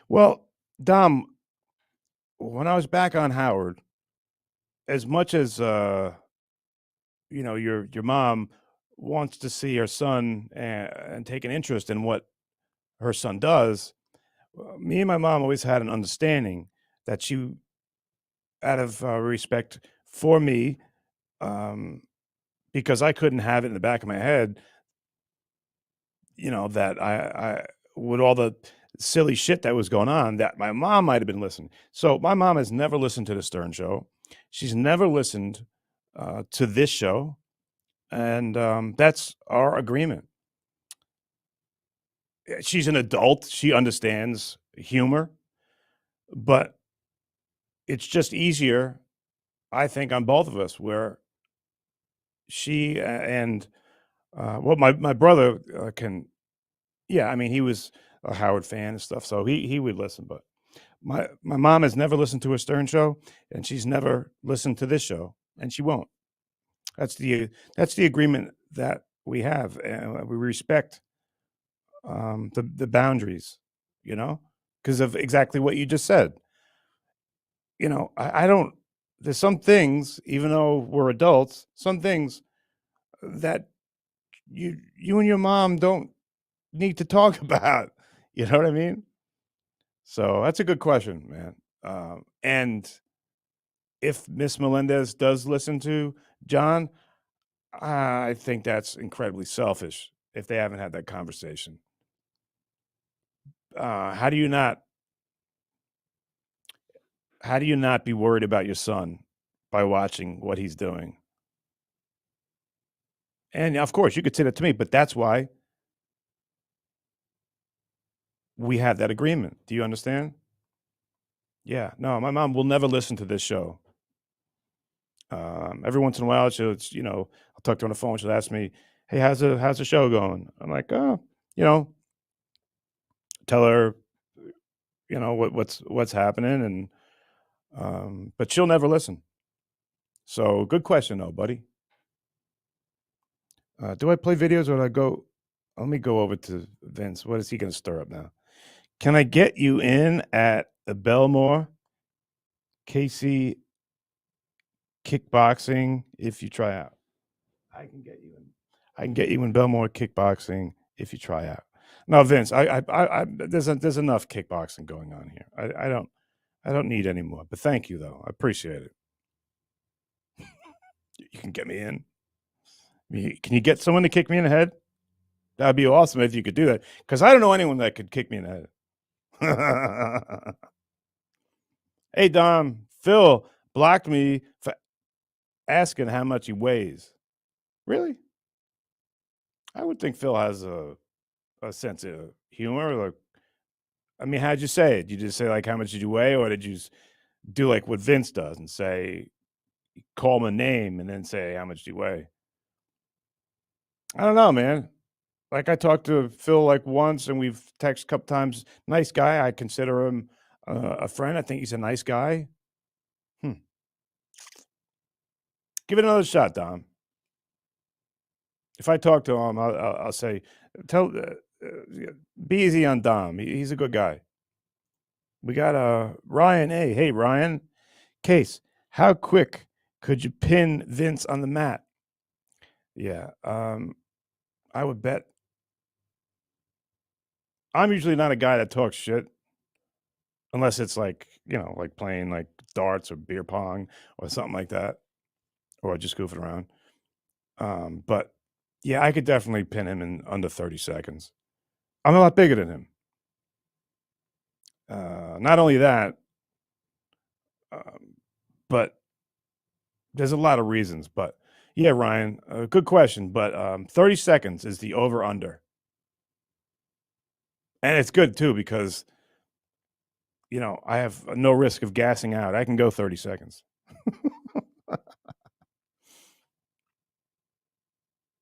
Well, Dom, when I was back on Howard, as much as your mom wants to see her son and take an interest in what her son does, me and my mom always had an understanding that she, out of respect for me, because I couldn't have it in the back of my head, that I with all the silly shit that was going on, that my mom might have been listening. So my mom has never listened to the Stern Show. She's never listened to this show. And that's our agreement. She's an adult. She understands humor. But it's just easier I think on both of us, where she and well, my brother can, yeah, I mean, he was a Howard fan and stuff, so he would listen. But my mom has never listened to a Stern show, and she's never listened to this show, and she won't. That's the agreement that we have, and we respect the boundaries, because of exactly what you just said. I don't. There's some things, even though we're adults, some things that you and your mom don't need to talk about. You know what I mean? So that's a good question, man. And if Miss Melendez does listen to John, I think that's incredibly selfish if they haven't had that conversation. How do you not be worried about your son by watching what he's doing? And of course, you could say that to me, but that's why we have that agreement. Do you understand? Yeah. No, my mom will never listen to this show. Every once in a while, I'll talk to her on the phone. She'll ask me, "Hey, how's the show going?" I'm like, "Oh, tell her, what's happening," and but she'll never listen. So, good question, though, buddy. Do I play videos or do I go? Let me go over to Vince. What is he going to stir up now? Can I get you in at the Belmore KC kickboxing if you try out? I can get you in. I can get you in Belmore kickboxing if you try out. No, Vince, there's enough kickboxing going on here. I don't need any more. But thank you, though. I appreciate it. You can get me in. Can you get someone to kick me in the head? That'd be awesome if you could do that. Because I don't know anyone that could kick me in the head. Hey, Dom, Phil blocked me for asking how much he weighs. Really? I would think Phil has a sense of humor. Like, I mean, how'd you say it? Did you just say, like, how much did you weigh? Or did you do like what Vince does and say, call him a name and then say, how much do you weigh? I don't know, man. Like, I talked to Phil like once and we've texted a couple times. Nice guy. I consider him a friend. I think he's a nice guy. Give it another shot, Dom. If I talk to him, I'll say, be easy on Dom. He's a good guy. We got Ryan A. Hey, Ryan. Case, how quick could you pin Vince on the mat? Yeah, I would bet. I'm usually not a guy that talks shit unless it's like, like playing like darts or beer pong or something like that, or just goofing around. But yeah, I could definitely pin him in under 30 seconds. I'm a lot bigger than him. Not only that, but there's a lot of reasons. But yeah, Ryan, good question. But 30 seconds is the over under. And it's good too because, I have no risk of gassing out. I can go 30 seconds.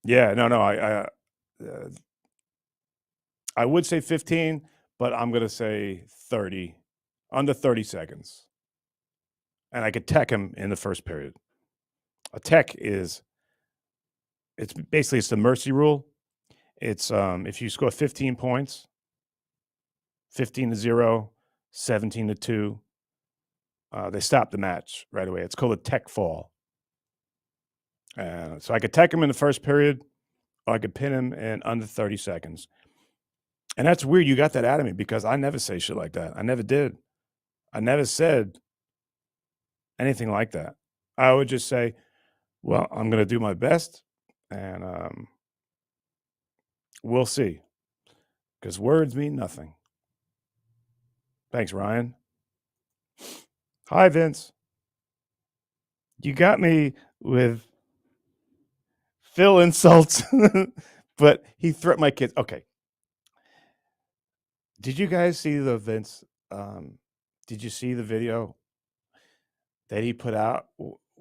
Yeah, no, I would say 15, but I'm going to say 30, under 30 seconds. And I could tech him in the first period. A tech it's the mercy rule. It's if you score 15 points, 15-0, 17-2, they stop the match right away. It's called a tech fall. So I could tech him in the first period, or I could pin him in under 30 seconds. And that's weird. You got that out of me because I never say shit like that. I never did. I never said anything like that. I would just say, well, I'm going to do my best and we'll see. Because words mean nothing. Thanks, Ryan. Hi, Vince. You got me with Phil insults, but he threatened my kids. Okay. Did you guys see the Vince? Did you see the video that he put out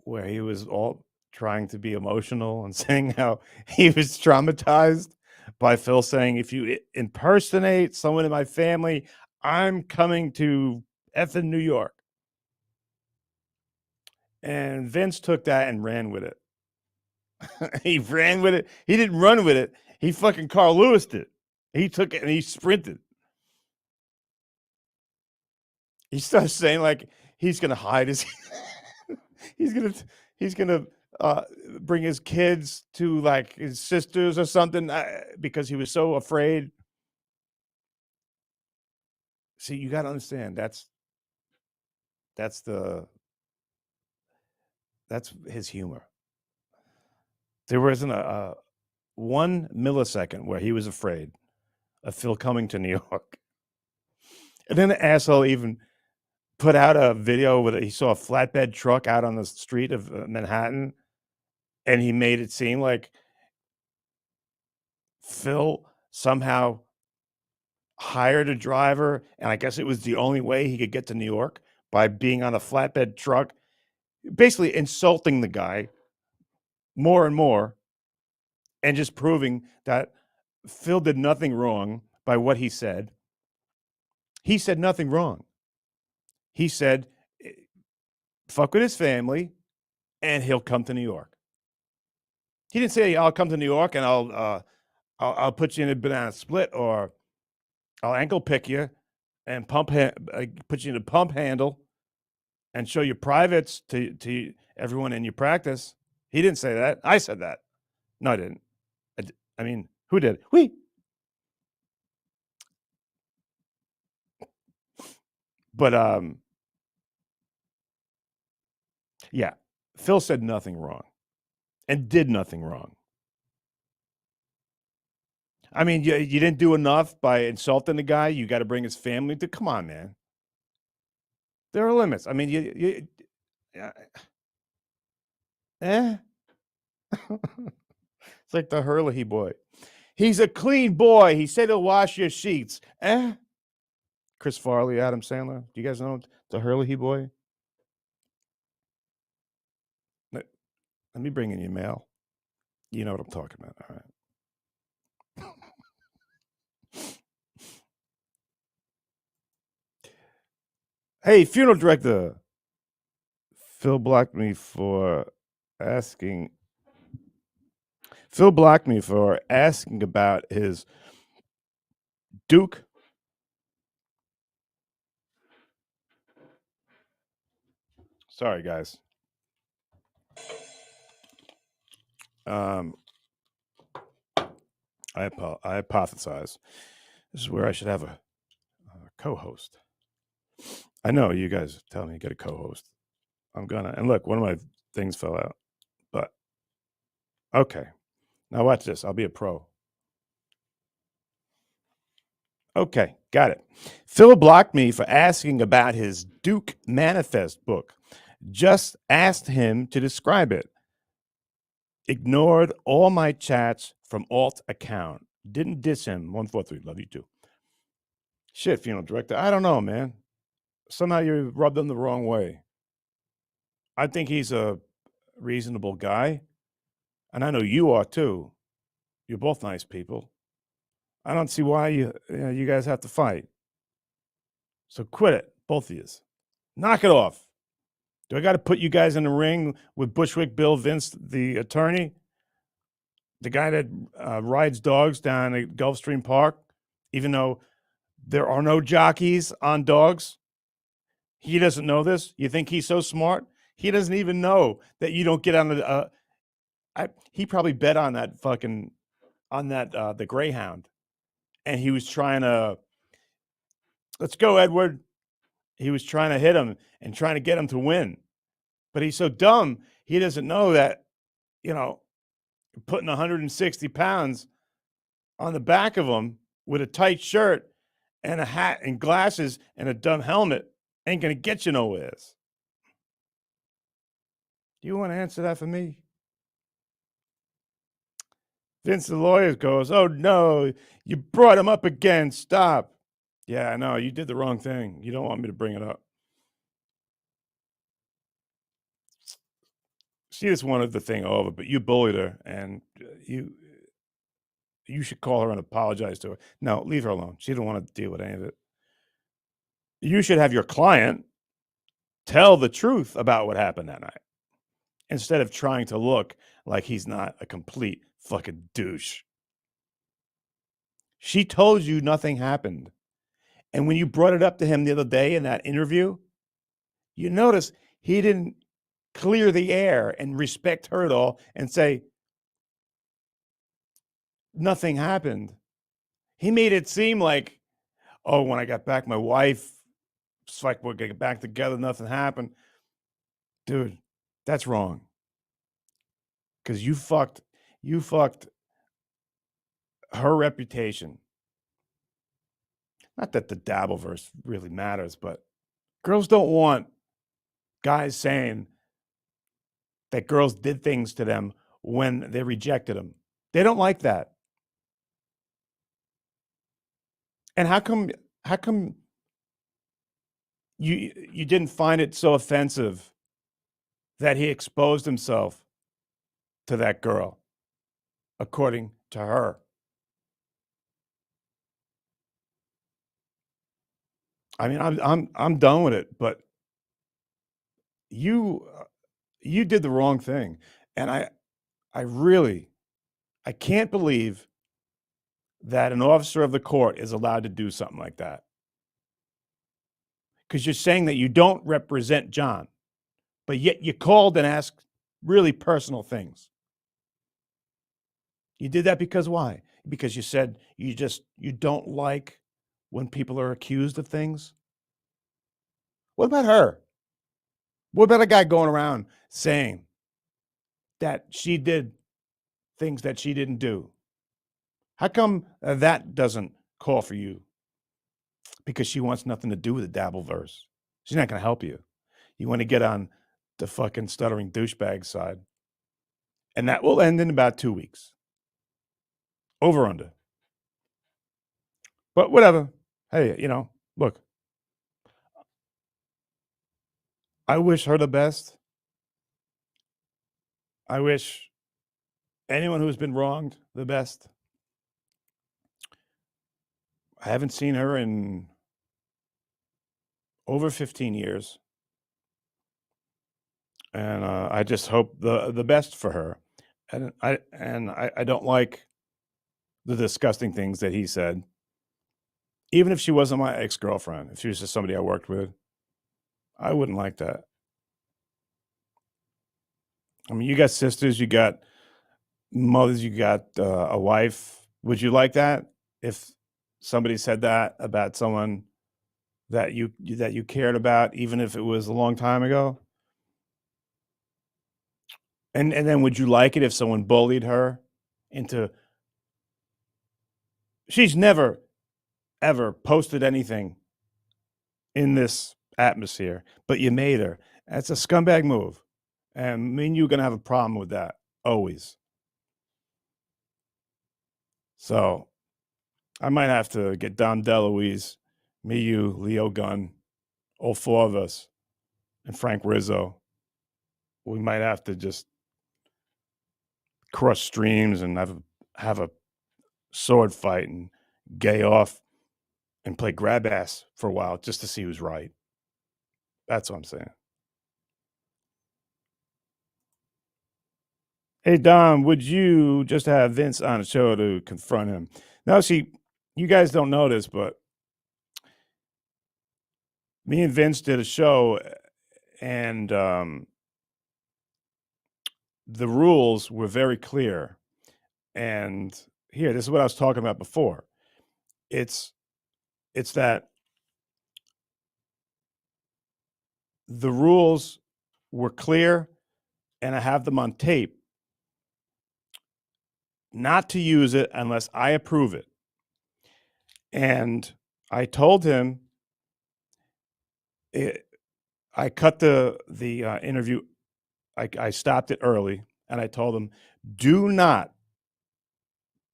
where he was all trying to be emotional and saying how he was traumatized by Phil saying, if you impersonate someone in my family, I'm coming to effing New York. And Vince took that and ran with it. He ran with it. He didn't run with it. He fucking Carl Lewis'd it. He took it and he sprinted. He started saying like he's gonna hide his he's gonna bring his kids to like his sisters or something because he was so afraid. See, you got to understand that's his humor. There wasn't a 1 millisecond where he was afraid of Phil coming to New York. And then the asshole even put out a video where he saw a flatbed truck out on the street of Manhattan, and he made it seem like Phil somehow hired a driver, and I guess it was the only way he could get to New York by being on a flatbed truck, basically insulting the guy more and more, and just proving that Phil did nothing wrong by what he said. He said nothing wrong. He said, fuck with his family, and he'll come to New York. He didn't say, I'll come to New York and I'll put you in a banana split, or I'll ankle pick you and put you in a pump handle and show your privates to everyone in your practice. He didn't say that. I said that. No, I didn't. I mean, who did? We. But yeah, Phil said nothing wrong and did nothing wrong. I mean, you didn't do enough by insulting the guy. You got to bring his family to. Come on, man. There are limits. I mean, it's like the Hurley boy. He's a clean boy. He said he'll wash your sheets. Chris Farley, Adam Sandler. Do you guys know the Hurley boy? Let me bring in your mail. You know what I'm talking about. All right. Hey, funeral director. Phil blocked me for asking about his Duke. Sorry, guys. I hypothesize this is where I should have a co-host. I know you guys tell me to get a co-host. I'm gonna. And look, one of my things fell out. But okay. Now watch this. I'll be a pro. Okay, got it. Phil blocked me for asking about his Duke Manifest book. Just asked him to describe it. Ignored all my chats from alt account. Didn't diss him. 143. Love you too. Shit, funeral director. I don't know, man. Somehow you rubbed him the wrong way. I think he's a reasonable guy. And I know you are too. You're both nice people. I don't see why you guys have to fight. So quit it, both of you. Knock it off. Do I got to put you guys in the ring with Bushwick Bill Vince, the attorney? The guy that rides dogs down at Gulfstream Park, even though there are no jockeys on dogs? He doesn't know this? You think he's so smart? He doesn't even know that you don't get on the... he probably bet on that the Greyhound. And he was trying to... Let's go, Edward. He was trying to hit him and trying to get him to win. But he's so dumb, he doesn't know that, putting 160 pounds on the back of him with a tight shirt and a hat and glasses and a dumb helmet ain't going to get you nowhere. Do you want to answer that for me? Vince, the lawyer, goes, oh, no, you brought him up again. Stop. Yeah, I know. You did the wrong thing. You don't want me to bring it up. She just wanted the thing over, but you bullied her, and you should call her and apologize to her. No, leave her alone. She didn't want to deal with any of it. You should have your client tell the truth about what happened that night instead of trying to look like he's not a complete fucking douche. She told you nothing happened. And when you brought it up to him the other day in that interview, you notice he didn't clear the air and respect her at all and say, nothing happened. He made it seem like, oh, when I got back, my wife, it's like we're getting back together, nothing happened. Dude, that's wrong. Because you fucked her reputation. Not that the Dabbleverse really matters, but girls don't want guys saying that girls did things to them when they rejected them. They don't like that. And how come you didn't find it so offensive that he exposed himself to that girl, according to her? I mean, I'm done with it, but you did the wrong thing, and I really can't believe that an officer of the court is allowed to do something like that. Because you're saying that you don't represent John, but yet you called and asked really personal things. You did that because why? Because you said you don't like when people are accused of things? What about her? What about a guy going around saying that she did things that she didn't do? How come that doesn't call for you? Because she wants nothing to do with the Dabbleverse. She's not going to help you. You want to get on the fucking stuttering douchebag side. And that will end in about 2 weeks. Over under. But whatever. Hey, look. I wish her the best. I wish anyone who's been wronged the best. I haven't seen her in over 15 years. And I just hope the best for her. And I don't like the disgusting things that he said. Even if she wasn't my ex-girlfriend, if she was just somebody I worked with, I wouldn't like that. I mean, you got sisters, you got mothers, you got a wife. Would you like that if somebody said that about someone that you cared about, even if it was a long time ago? And then would you like it if someone bullied her into... She's never, ever posted anything in this atmosphere, but you made her. That's a scumbag move. And me and you are going to have a problem with that, always. So I might have to get Dom DeLuise, me, you, Leo Gunn, all four of us, and Frank Rizzo. We might have to just cross streams and have a sword fight and gay off and play grab ass for a while just to see who's right. That's what I'm saying. Hey, Dom, would you just have Vince on the show to confront him? Now, see, you guys don't know this, but me and Vince did a show, and the rules were very clear. And here, this is what I was talking about before. It's that the rules were clear, and I have them on tape, not to use it unless I approve it. And I told him, I cut the interview, I stopped it early, and I told him, do not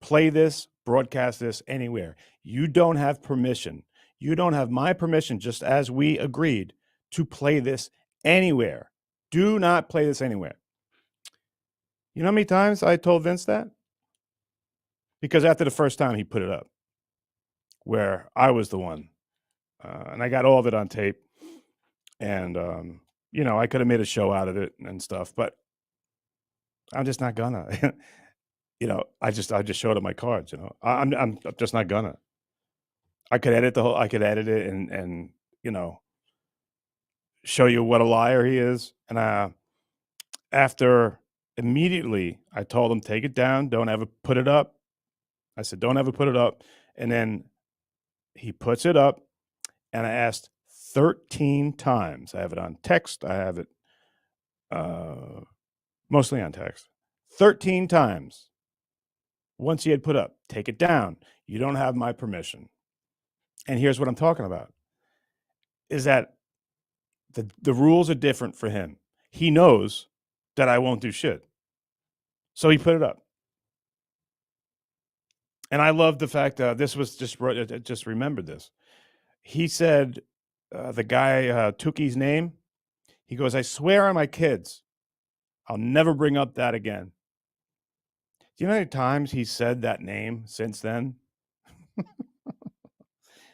play this, broadcast this anywhere. You don't have permission. You don't have my permission, just as we agreed, to play this anywhere. Do not play this anywhere. You know how many times I told Vince that? Because after the first time he put it up, where I was the one, and I got all of it on tape, and I could have made a show out of it and stuff, but I'm just not gonna. I just showed him my cards. I'm just not gonna. I could edit it and show you what a liar he is. And after immediately, I told him, take it down. Don't ever put it up. I said, don't ever put it up. And then he puts it up, and I asked 13 times. I have it on text. I have it mostly on text. 13 times. Once he had put up, take it down. You don't have my permission. And here's what I'm talking about, is that the rules are different for him. He knows that I won't do shit. So he put it up. And I love the fact that this was just remembered this. He said, the guy, Tuki's name, he goes, I swear on my kids, I'll never bring up that again. Do you know how many times he said that name since then?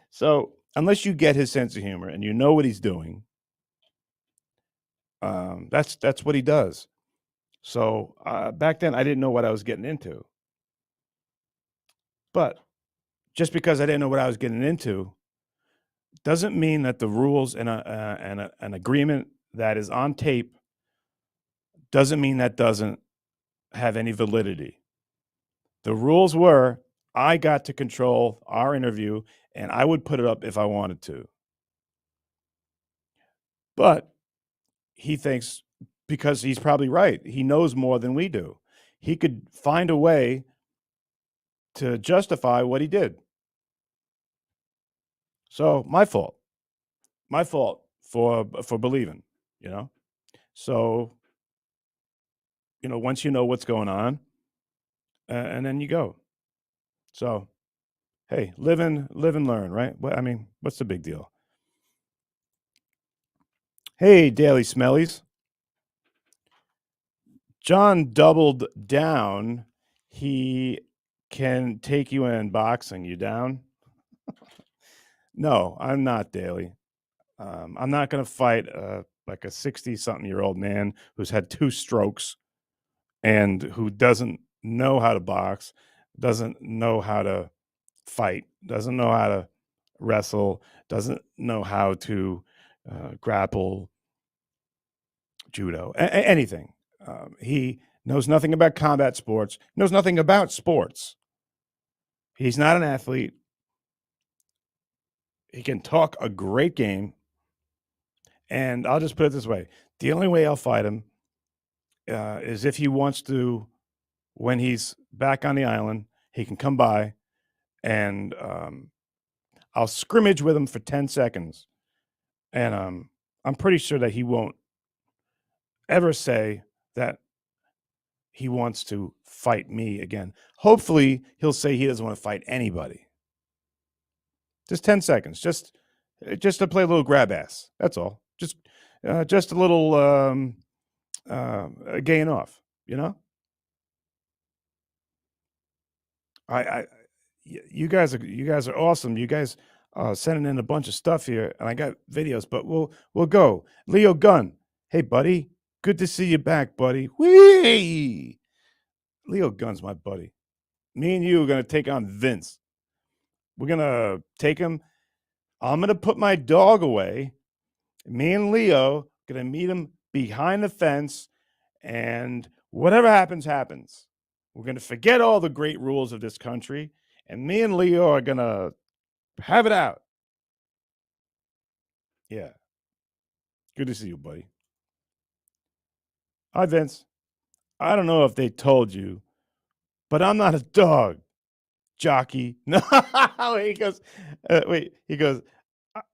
So unless you get his sense of humor and you know what he's doing, that's what he does. So back then I didn't know what I was getting into. But just because I didn't know what I was getting into doesn't mean that the rules and an agreement that is on tape doesn't mean that doesn't have any validity. The rules were I got to control our interview, and I would put it up if I wanted to. But he thinks, because he's probably right, he knows more than we do. He could find a way to justify what he did. So my fault for believing, So, once you know what's going on, and then you go. So, hey, live and learn, right? What's the big deal? Hey, Daily Smellies. John doubled down. He can take you in boxing. You down? No, I'm not, Daily. I'm not going to fight like a 60-something-year-old man who's had 2 strokes and who doesn't know how to box, doesn't know how to fight, doesn't know how to wrestle, doesn't know how to grapple, judo, anything. He knows nothing about combat sports, knows nothing about sports. He's not an athlete. He can talk a great game. And I'll just put it this way. The only way I'll fight him is if he wants to, when he's back on the island, he can come by and I'll scrimmage with him for 10 seconds. And I'm pretty sure that he won't ever say that he wants to fight me again. Hopefully, he'll say he doesn't want to fight anybody. Just 10 seconds, just to play a little grab ass. That's all. Just a little gaying off, You guys are awesome. You guys sending in a bunch of stuff here, and I got videos, but we'll go. Leo Gunn, hey buddy, good to see you back, buddy. Whee! Leo Gunn's my buddy. Me and you are gonna take on Vince. We're gonna take him. I'm gonna put my dog away. Me and Leo gonna meet him behind the fence, and whatever happens, happens. We're gonna forget all the great rules of this country, and me and Leo are gonna have it out. Yeah. Good to see you, buddy. Hi, Vince. I don't know if they told you, but I'm not a dog jockey. No, he goes, wait, he goes,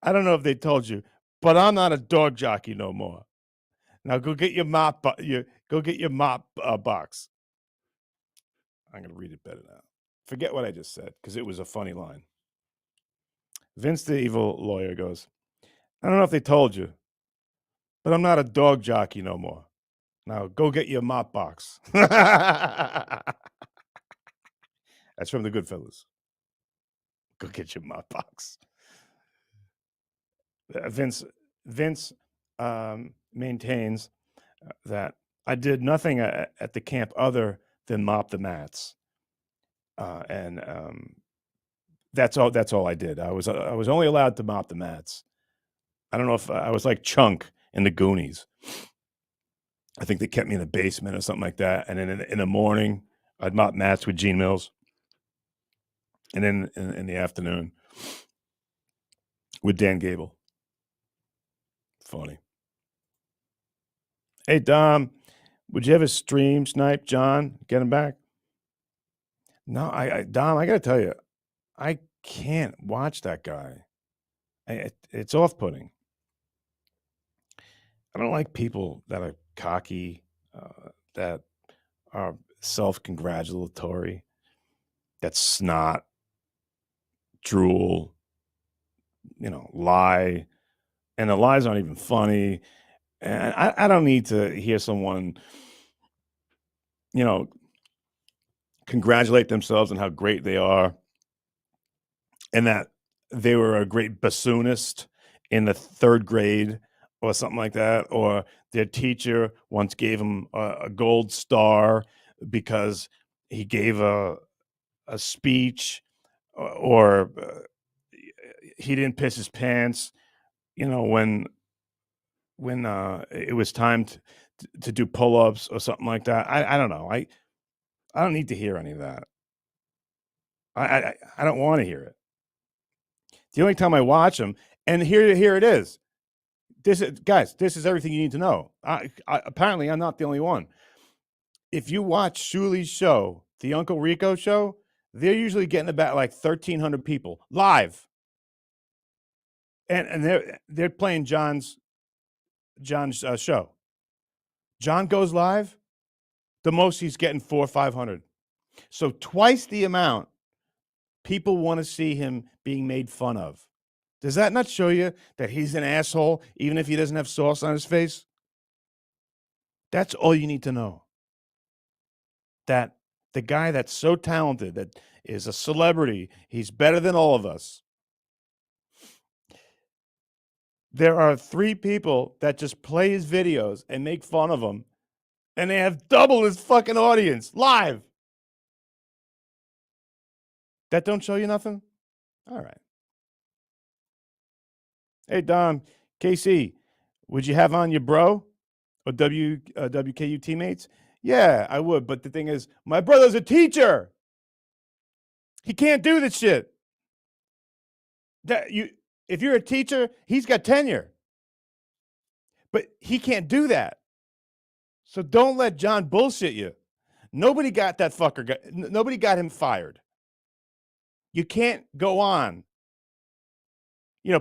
I don't know if they told you, but I'm not a dog jockey no more. Now go get your mop, box. I'm going to read it better now. Forget what I just said, because it was a funny line. Vince, the evil lawyer, goes, I don't know if they told you, but I'm not a dog jockey no more. Now go get your mop box. That's from the Goodfellas. Go get your mop box. Vince maintains that I did nothing at the camp other than mop the mats, and that's all I did. I was only allowed to mop the mats. I don't know if I was like Chunk in the Goonies. I think they kept me in the basement or something like that. And then in the morning, I'd mop mats with Gene Mills. And then in the afternoon with Dan Gable. Funny. Hey, Dom, would you ever stream snipe John? Get him back? No, Dom, I got to tell you, I can't watch that guy. It's off-putting. I don't like people that are cocky, that are self-congratulatory, that snot, drool, lie, and the lies aren't even funny. And I don't need to hear someone, congratulate themselves on how great they are and that they were a great bassoonist in the 3rd grade or something like that, or their teacher once gave them a gold star because he gave a speech, or he didn't piss his pants, when it was time to do pull-ups or something like that. I don't know. I don't need to hear any of that. I don't want to hear it. The only time I watch them, and here it is. This is everything you need to know. Apparently, I'm not the only one. If you watch Shuli's show, the Uncle Rico show, they're usually getting about like 1,300 people live, and they're playing John's show. John goes live, the most he's getting 400 or 500. So twice the amount people want to see him being made fun of. Does that not show you that he's an asshole, even if he doesn't have sauce on his face? That's all you need to know. That the guy that's so talented, that is a celebrity, he's better than all of us. There are 3 people that just play his videos and make fun of him, and they have double his fucking audience live. That don't show you nothing? All right. Hey, Dom, KC, would you have on your bro or WKU teammates? Yeah, I would. But the thing is, my brother's a teacher. He can't do this shit. If you're a teacher, he's got tenure. But he can't do that. So don't let John bullshit you. Nobody got that fucker. Nobody got him fired. You can't go on.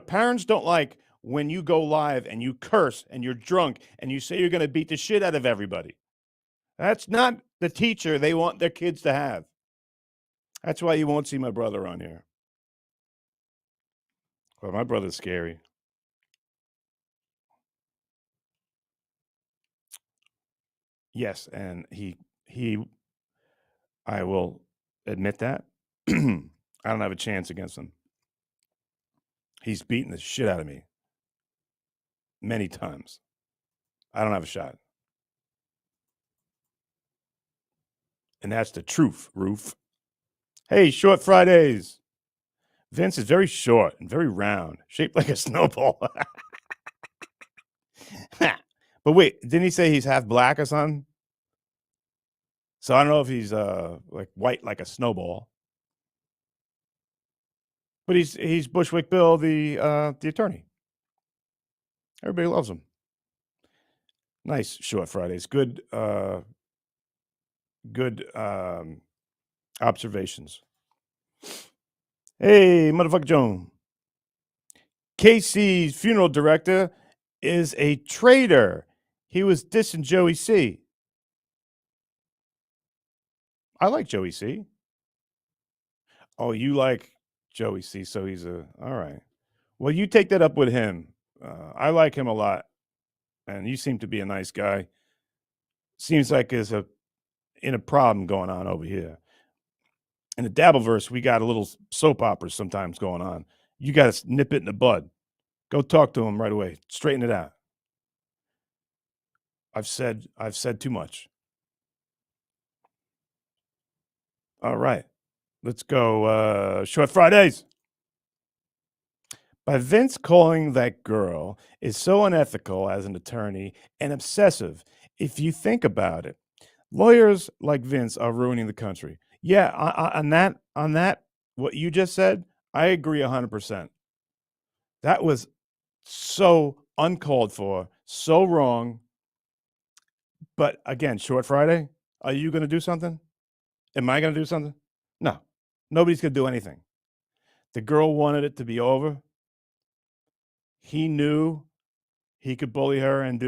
Parents don't like when you go live and you curse and you're drunk and you say you're going to beat the shit out of everybody. That's not the teacher they want their kids to have. That's why you won't see my brother on here. Well, my brother's scary. Yes, and I will admit that. I don't have a chance against him. He's beaten the shit out of me many times. I don't have a shot. And that's the truth, Roof. Hey, Short Fridays. Vince is very short and very round, shaped like a snowball. But wait, didn't he say he's half black or something? So I don't know if he's like white like a snowball. But he's Bushwick Bill, the attorney. Everybody loves him. Nice Short Fridays. Good observations. Hey, motherfucker Joan. KC's funeral director is a traitor. He was dissing Joey C. I like Joey C. Oh, you like Joey C, so he's all right. Well, you take that up with him. I like him a lot, and you seem to be a nice guy. seems like there's a problem going on over here. In the Dabbleverse, we got a little soap opera sometimes going on. You got to nip it in the bud. Go talk to him right away. Straighten it out. I've said too much. All right. Let's go Short Fridays. By Vince calling that girl is so unethical as an attorney and obsessive if you think about it. Lawyers like Vince are ruining the country. Yeah, on that, what you just said, I agree 100%. That was so uncalled for, so wrong. But again, Short Friday, are you going to do something? Am I going to do something? No, nobody's going to do anything. The girl wanted it to be over. He knew he could bully her and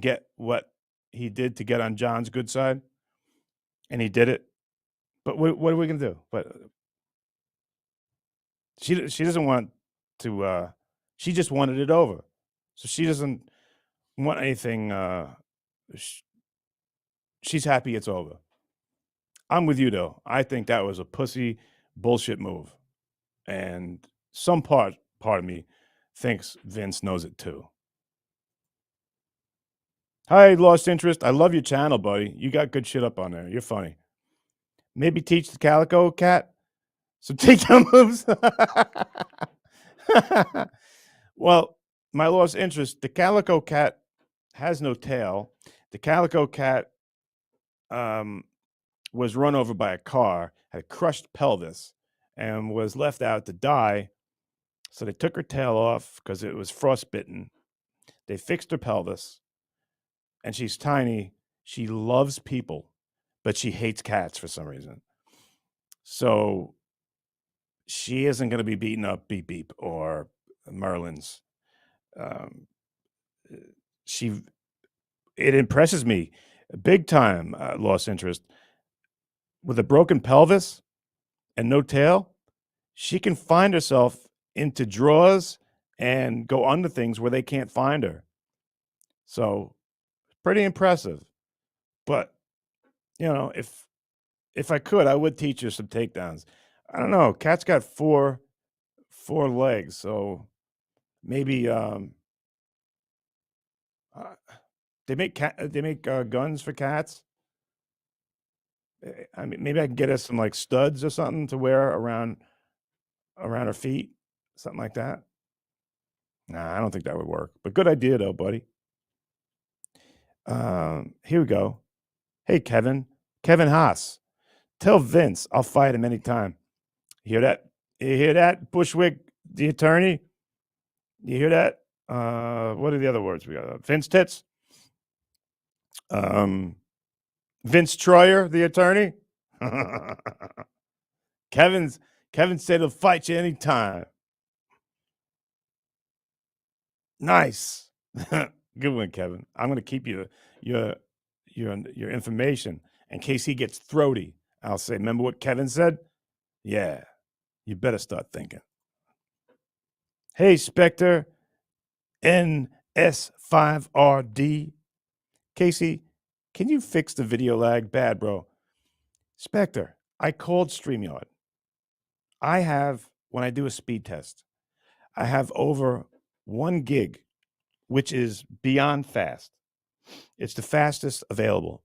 get what he did to get on John's good side. And he did it. But what are we going to do? But she doesn't want to, she just wanted it over. So she doesn't want anything. She's happy it's over. I'm with you, though. I think that was a pussy bullshit move. And some part of me thinks Vince knows it too. Hi, Lost Interest. I love your channel, buddy. You got good shit up on there. You're funny. Maybe teach the Calico Cat some takedown moves. Well, my Lost Interest, the Calico Cat has no tail. The Calico Cat was run over by a car, had a crushed pelvis, and was left out to die. So they took her tail off because it was frostbitten. They fixed her pelvis, and she's tiny. She loves people, but she hates cats for some reason. So she isn't going to be beating up Beep Beep or Merlin's. It impresses me big time, Lost Interest. With a broken pelvis and no tail, she can find herself into drawers and go under things where they can't find her. So pretty impressive. But, if I could, I would teach her some takedowns. I don't know. Cat's got four legs, so maybe they make guns for cats. I mean, maybe I can get her some like studs or something to wear around her feet, something like that. Nah, I don't think that would work. But good idea though, buddy. Here we go. Hey, Kevin Haas. Tell Vince I'll fight him anytime. You hear that, Bushwick, the attorney? You hear that? What are the other words we got? Vince Tits? Vince Troyer, the attorney? Kevin said he'll fight you anytime. Nice. Good one, Kevin. I'm going to keep your information in case he gets throaty. I'll say, remember what Kevin said? Yeah, you better start thinking. Hey, Spectre, NS5RD. Casey, can you fix the video lag? Bad, bro. Spectre, I called StreamYard. I have, when I do a speed test, I have over 1 gig, which is beyond fast. It's the fastest available.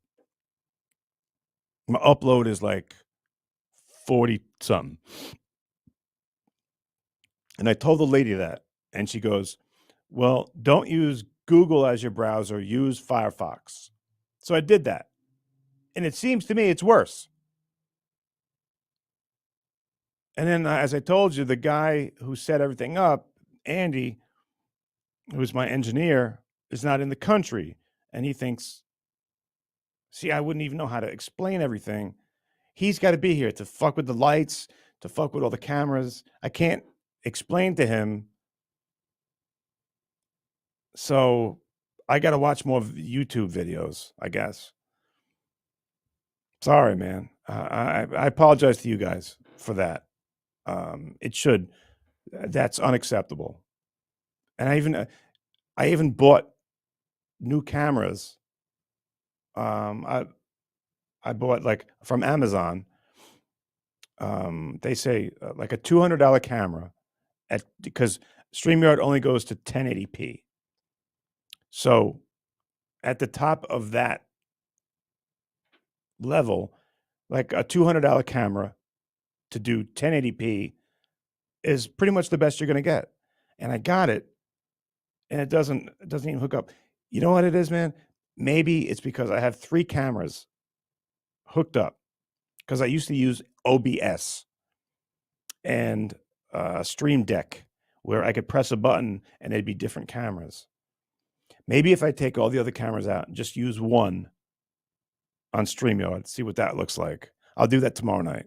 My upload is like 40 something. And I told the lady that, and she goes, well, don't use Google as your browser, use Firefox. So I did that. And it seems to me it's worse. And then, as I told you, the guy who set everything up, Andy, who's my engineer, is not in the country. And he thinks, see, I wouldn't even know how to explain everything. He's got to be here to fuck with the lights, to fuck with all the cameras. I can't explain to him. So I got to watch more YouTube videos, I guess. Sorry, man. I apologize to you guys for that. That's unacceptable. And I even bought new cameras I bought like from Amazon. They say like a $200 camera because StreamYard only goes to 1080p. So at the top of that level, like a $200 camera to do 1080p is pretty much the best you're going to get. And I got it, and it doesn't even hook up. You know what it is, man? Maybe it's because I have 3 cameras hooked up because I used to use OBS and Stream Deck where I could press a button and they'd be different cameras. Maybe if I take all the other cameras out and just use one on StreamYard, see what that looks like. I'll do that tomorrow night.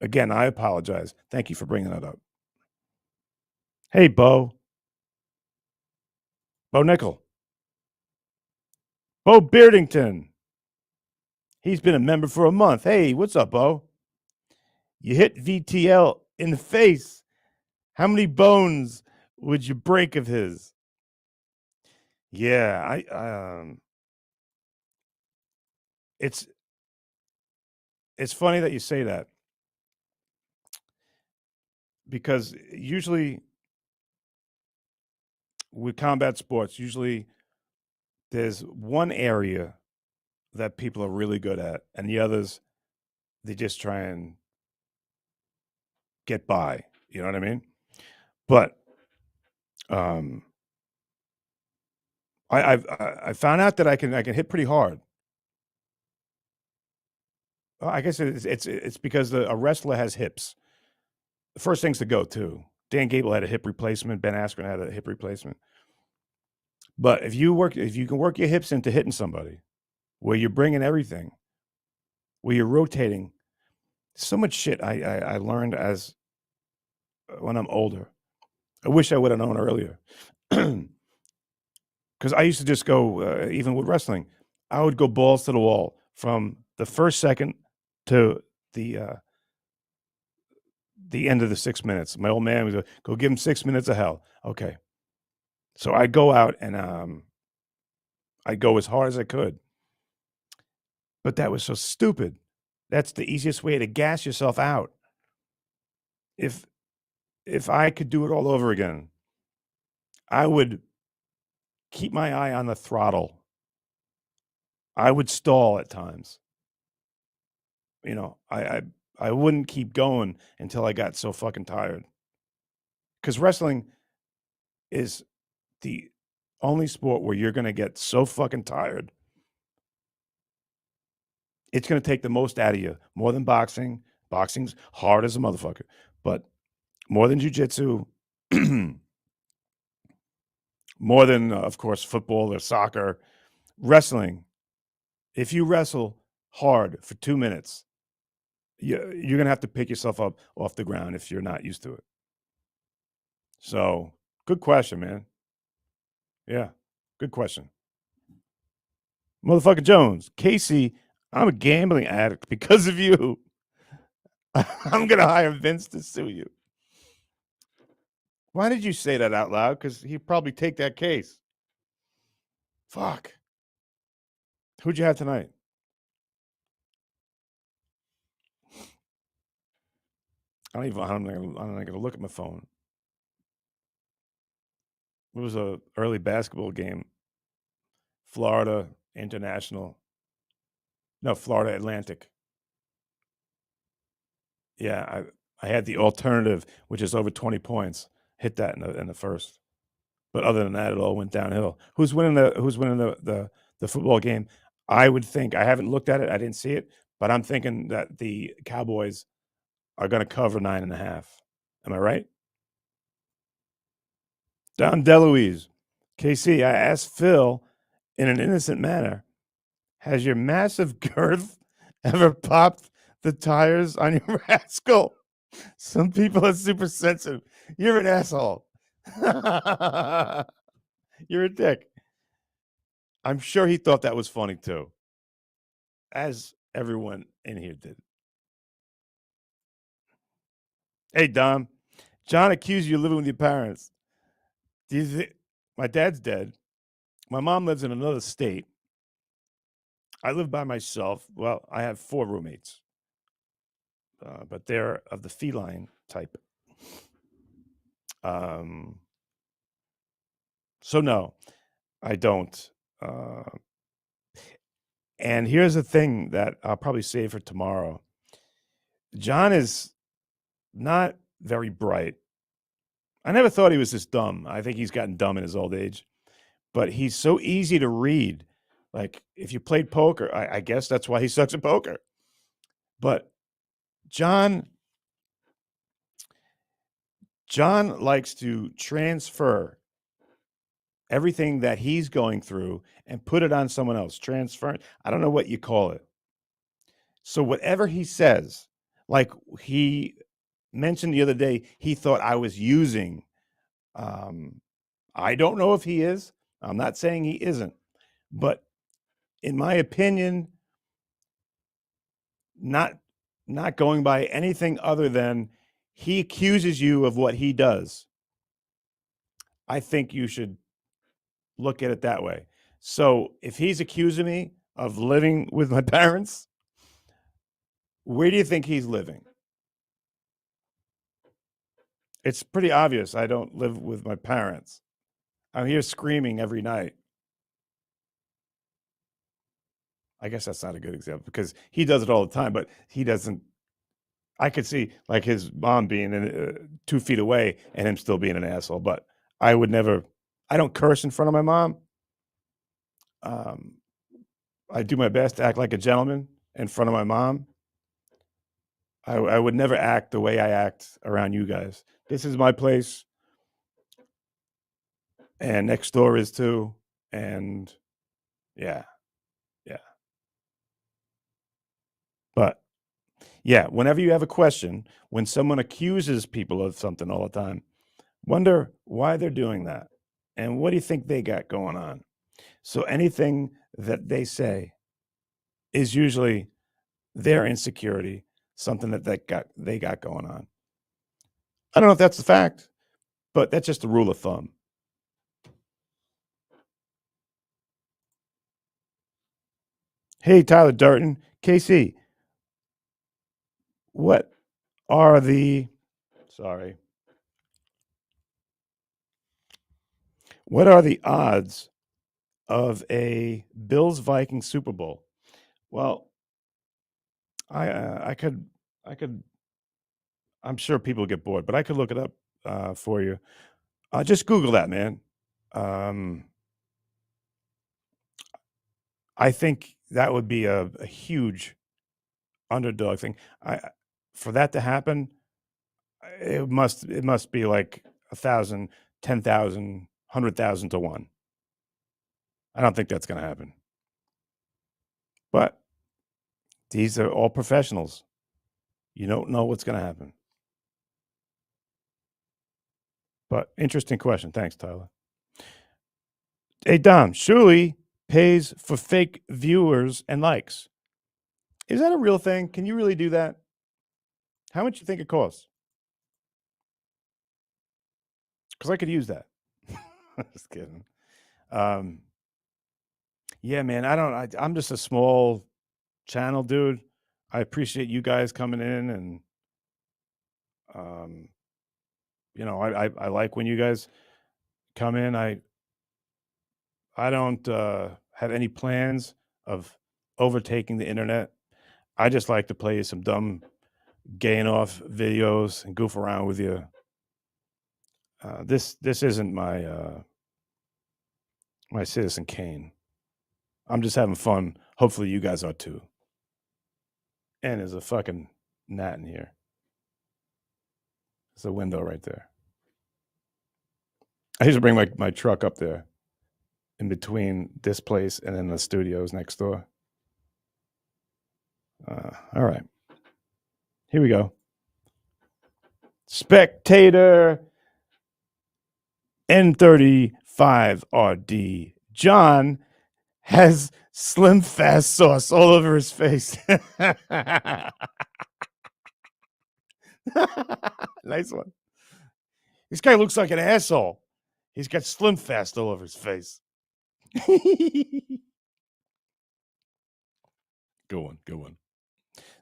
Again, I apologize. Thank you for bringing that up. Hey, Bo Nickel. Bo Beardington. He's been a member for a month. Hey, what's up, Bo? You hit VTL in the face. How many bones would you break of his? Yeah, it's funny that you say that because usually with combat sports, usually there's one area that people are really good at, and the others they just try and get by. You know what I mean? But I found out that I can hit pretty hard. I guess it's because a wrestler has hips. The first things to go too. Dan Gable had a hip replacement. Ben Askren had a hip replacement. But if you can work your hips into hitting somebody, where you're bringing everything, where you're rotating, so much shit I learned as when I'm older. I wish I would have known earlier, because I used to just go even with wrestling. I would go balls to the wall from the first second to the end of the 6 minutes. My old man would go give him 6 minutes of hell. Okay. So I'd go out and I'd go as hard as I could. But that was so stupid. That's the easiest way to gas yourself out. If I could do it all over again, I would keep my eye on the throttle. I would stall at times. You know, I wouldn't keep going until I got so fucking tired. Because wrestling is the only sport where you're going to get so fucking tired. It's going to take the most out of you, more than boxing. Boxing's hard as a motherfucker, but more than jiu-jitsu, more than, of course, football or soccer, wrestling. If you wrestle hard for 2 minutes, you're going to have to pick yourself up off the ground if you're not used to it. So, good question, man. Yeah, good question. Motherfucker Jones, Casey, I'm a gambling addict because of you. I'm going to hire Vince to sue you. Why did you say that out loud? Because he'd probably take that case. Fuck. Who'd you have tonight? I'm not gonna look at my phone. It was a early basketball game. Florida International. No, Florida Atlantic. Yeah, I had the alternative, which is over 20 points. Hit that in the first. But other than that, it all went downhill. Who's winning the football game? I would think, I haven't looked at it, I didn't see it, but I'm thinking that the Cowboys are going to cover 9.5. Am I right? Don DeLuise, KC, I asked Phil in an innocent manner, has your massive girth ever popped the tires on your rascal? Some people are super sensitive. You're an asshole. You're a dick. I'm sure he thought that was funny too, as everyone in here did. Hey, Dom. John accused you of living with your parents. Do you think my dad's dead? My mom lives in another state. I live by myself. Well, I have 4 roommates, but they're of the feline type. So no, I don't. And here's the thing that I'll probably save for tomorrow. John is not very bright. I never thought he was this dumb. I think he's gotten dumb in his old age, but he's so easy to read. Like if you played poker, I guess that's why he sucks at poker. But John likes to transfer everything that he's going through and put it on someone else. Transfer. I don't know what you call it. So whatever he says, like he mentioned the other day, he thought I was using. I don't know if he is. I'm not saying he isn't, but in my opinion, not going by anything other than he accuses you of what he does. I think you should look at it that way. So if he's accusing me of living with my parents, where do you think he's living? It's pretty obvious I don't live with my parents. I'm here screaming every night. I guess that's not a good example because he does it all the time, but he doesn't. I could see like his mom being 2 feet away and him still being an asshole, but I would never. I don't curse in front of my mom. I do my best to act like a gentleman in front of my mom. I would never act the way I act around you guys. This is my place, and next door is too, and yeah. But yeah, whenever you have a question, when someone accuses people of something all the time, wonder why they're doing that, and what do you think they got going on? So anything that they say is usually their insecurity, something that they got going on. I don't know if that's the fact, but that's just a rule of thumb. Hey, Tyler Durton, KC, what are the odds of a Bills-Vikings Super Bowl? Well, I could, I'm sure people get bored, but I could look it up for you. Just Google that, man. I think that would be a huge underdog thing. For that to happen, it must be like 1,000, 10,000, 100,000 to 1. I don't think that's going to happen. But these are all professionals. You don't know what's going to happen. But interesting question. Thanks, Tyler. Hey, Dom, Shuli pays for fake viewers and likes. Is that a real thing? Can you really do that? How much do you think it costs? Because I could use that. Just kidding. Yeah, man, I'm just a small channel, dude. I appreciate you guys coming in, and I like when you guys come in. I don't have any plans of overtaking the internet. I just like to play some dumb gaying off videos and goof around with you. This isn't my my Citizen Kane. I'm just having fun. Hopefully you guys are too. And there's a fucking gnat in here. There's a window right there. I used to bring my truck up there in between this place and then the studios next door. All right. Here we go. Spectator N35RD. John has Slim Fast sauce all over his face. Nice one. This guy looks like an asshole. He's got Slim Fast all over his face. Good one. Good one.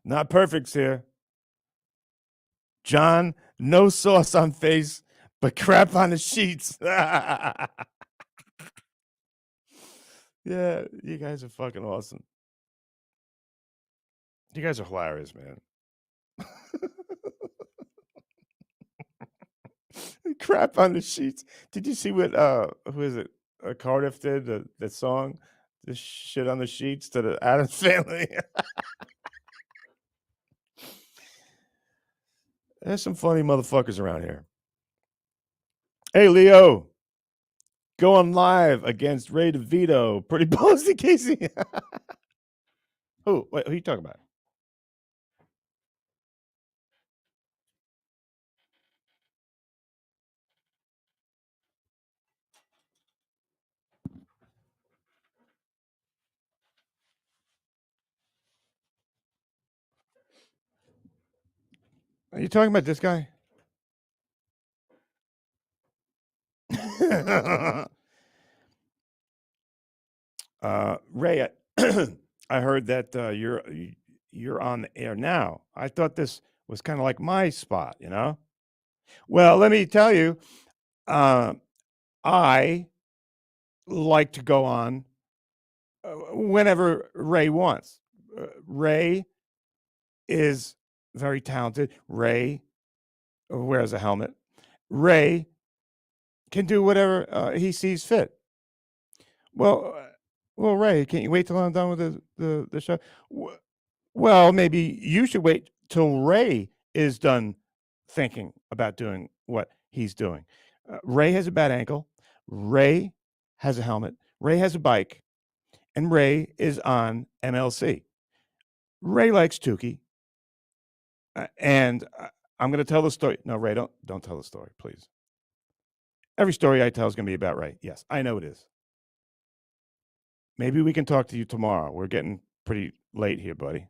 Not perfect's here. John, no sauce on face, but crap on the sheets. Yeah, you guys are fucking awesome. You guys are hilarious, man. Crap on the sheets. Did you see what who is it? Cardiff did the song, the shit on the sheets to the Addams Family. There's some funny motherfuckers around here. Hey, Leo, going live against Ray DeVito. Pretty ballsy, Casey. Who? Wait, who are you talking about? Are you talking about this guy? Ray, I heard that you're on the air now. I thought this was kind of like my spot, you know? Well, let me tell you, I like to go on whenever Ray wants. Ray is very talented. Ray wears a helmet. Ray can do whatever he sees fit. Well, Ray, can't you wait till I'm done with the show? Well, maybe you should wait till Ray is done thinking about doing what he's doing. Ray has a bad ankle. Ray has a helmet. Ray has a bike. And Ray is on MLC. Ray likes Tukey. And I'm going to tell the story. No, Ray, don't tell the story, please. Every story I tell is going to be about Ray. Yes, I know it is. Maybe we can talk to you tomorrow. We're getting pretty late here, buddy.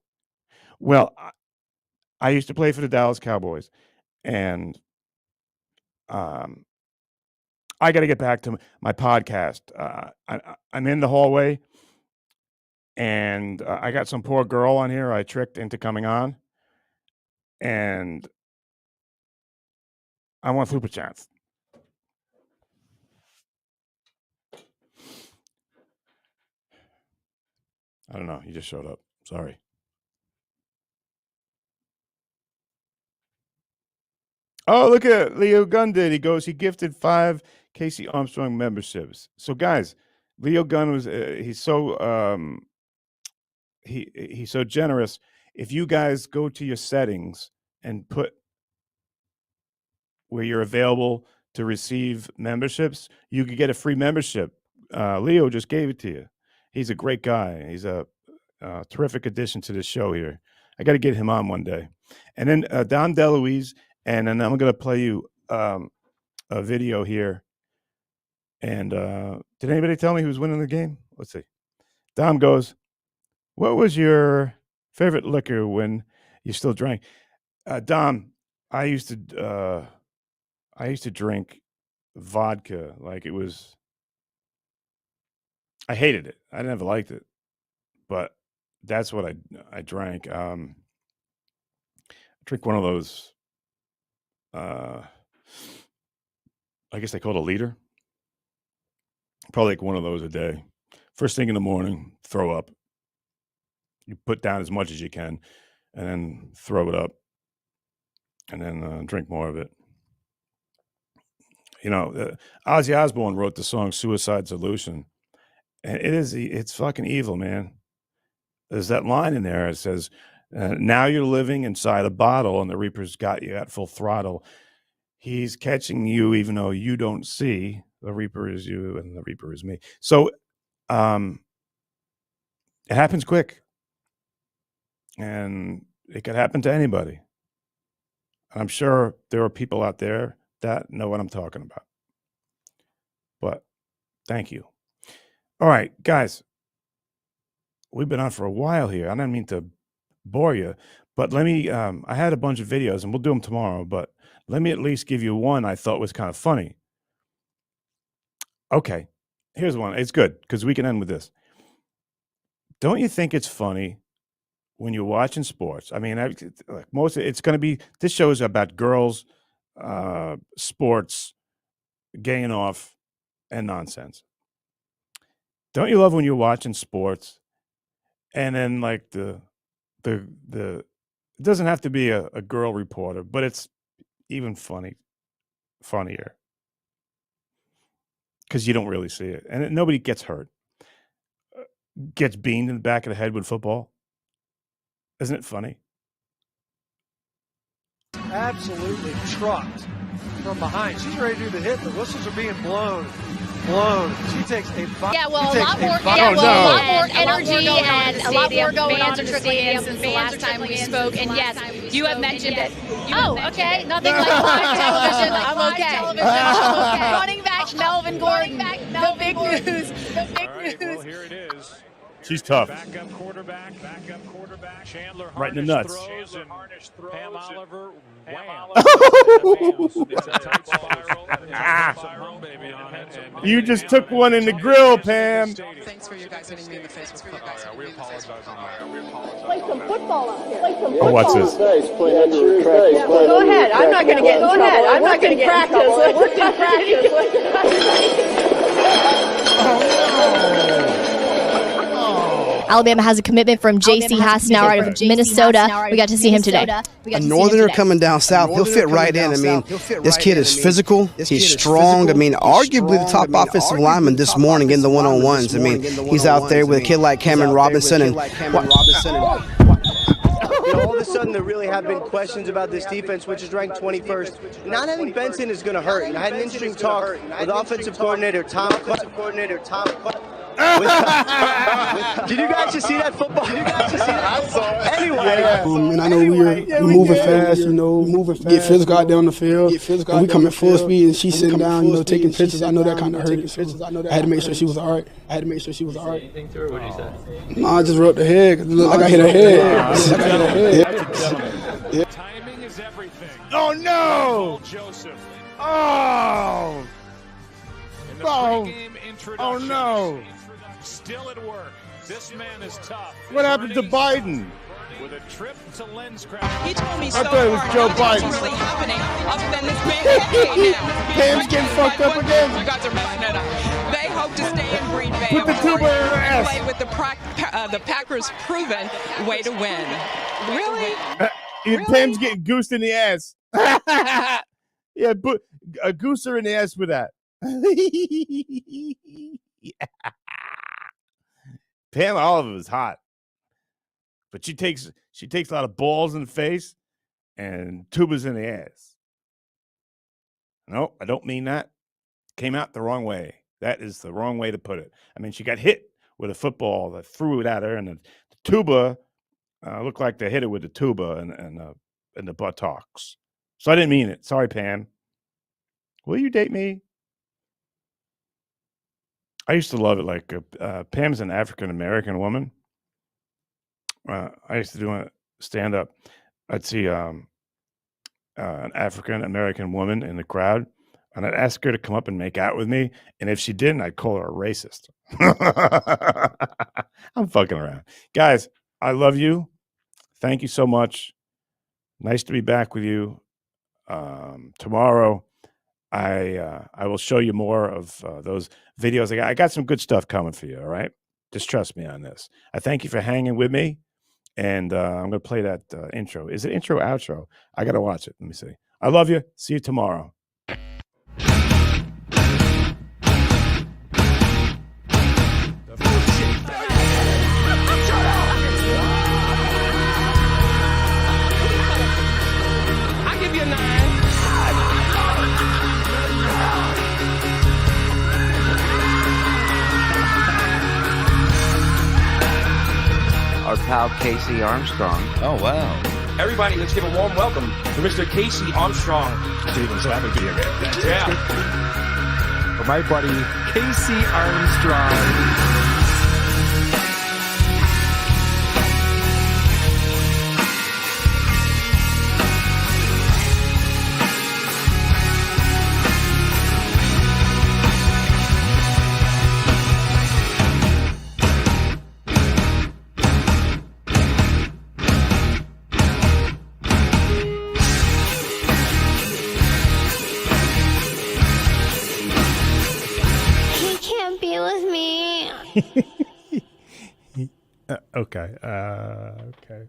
Well, I used to play for the Dallas Cowboys, and I got to get back to my podcast. I'm in the hallway, and I got some poor girl on here I tricked into coming on, and I want super chats. I don't know. He just showed up. Sorry. Oh, look at Leo Gunn did. He goes, he gifted 5 KC Armstrong memberships. So, guys, Leo Gunn was he's so he's so generous. If you guys go to your settings and put where you're available to receive memberships, you could get a free membership. Leo just gave it to you. He's a great guy. He's a terrific addition to the show here. I got to get him on one day. And then Don DeLuise, and then I'm going to play you a video here. And did anybody tell me who's winning the game? Let's see. Dom goes, what was your favorite liquor when you still drank? Dom, I used to drink vodka like it was. I hated it. I never liked it, but that's what I drank. I drink one of those. I guess they call it a liter. Probably like one of those a day. First thing in the morning, throw up. You put down as much as you can, and then throw it up, and then drink more of it. You know, Ozzy Osbourne wrote the song "Suicide Solution," and it's fucking evil, man. There's that line in there. It says, "Now you're living inside a bottle, and the Reaper's got you at full throttle. He's catching you, even though you don't see. The Reaper is you, and the Reaper is me." So, it happens quick, and it could happen to anybody. I'm sure there are people out there that know what I'm talking about. But thank you. All right, guys. We've been on for a while here. I don't mean to bore you, but let me I had a bunch of videos, and we'll do them tomorrow, but let me at least give you one I thought was kind of funny. Okay, here's one. It's good because we can end with this. Don't you think it's funny when you're watching sports, I mean, it's going to be, this show is about girls, sports, gaying off, and nonsense. Don't you love when you're watching sports and then like the it doesn't have to be a girl reporter, but it's even funnier because you don't really see it, and nobody gets hurt, gets beamed in the back of the head with football. Isn't it funny? Absolutely trucked from behind. She's ready to do the hit. The whistles are being blown. She takes a a lot more energy and a lot more going on in the stadium since the last time we spoke. And yes, you have mentioned it. Oh, okay. Nothing like live television. I'm okay. Running back Melvin Gordon. The big news. The big news. Well, here it is. She's tough. Backup quarterback. Chandler right in the nuts. Pam Oliver. Wham. You just took one in the grill, Pam. Thanks for you guys hitting me in the face with football. We apologize on that. Play some football out here. Oh, what's this? Go ahead. I'm not going to get. Go ahead. I'm not going to get practice. We're in practice. Alabama has a commitment from J.C. Hassenauer out of Minnesota. We got to see him today. A northerner coming down south, he'll fit right in. I mean, this kid is physical. He's strong. I mean, arguably the top offensive lineman this morning in the one-on-ones. I mean, he's out there with a kid like Cameron Robinson. And all of a sudden, there really have been questions about this defense, which is ranked 21st. Not having Benson is going to hurt. And I had an interesting talk with offensive coordinator Tom. Did you guys just see that football? I saw it. Anyway. And I know we're moving fast, get physical out there on the field. And we come at full speed and she's sitting down, taking pictures. I know that kind of hurt it. So I had to make sure she was all right. What did you say? No, I just rubbed her head because it looked like I hit her head. Timing is everything. Oh, no. Joseph. Oh. Oh no. Still at work. This man is tough. What happened to Biden? With a trip to Lenscraft. He told me I thought it was Joe Biden. What's really happening other than this man Pam's getting fucked up again. You guys are messing it up. They hope to stay in Green Bay. Put the tuba in her ass. Play with the Packers' proven way to win. Really? Pam's getting goosed in the ass. Yeah, a gooser in the ass with that. Yeah. Pam Oliver is hot, but she takes a lot of balls in the face and tubas in the ass. No, I don't mean that. Came out the wrong way. That is the wrong way to put it. I mean, she got hit with a football that threw it at her, and the tuba looked like they hit her with the tuba and the buttocks. So I didn't mean it. Sorry, Pam. Will you date me? I used to love it. Like Pam's an African-American woman. I used to do a stand-up. I'd see an African-American woman in the crowd, and I'd ask her to come up and make out with me. And if she didn't, I'd call her a racist. I'm fucking around. Guys, I love you. Thank you so much. Nice to be back with you. Tomorrow, I will show you more of those videos. I got some good stuff coming for you, all right? Just trust me on this. I thank you for hanging with me, and I'm going to play that intro. Is it intro, outro? I got to watch it. Let me see. I love you. See you tomorrow. I'll give you a 9. Our pal KC Armstrong. Oh, wow. Everybody, let's give a warm welcome to Mr. KC Armstrong. So happy to be here. Yeah. For my buddy, KC Armstrong. Okay. Okay.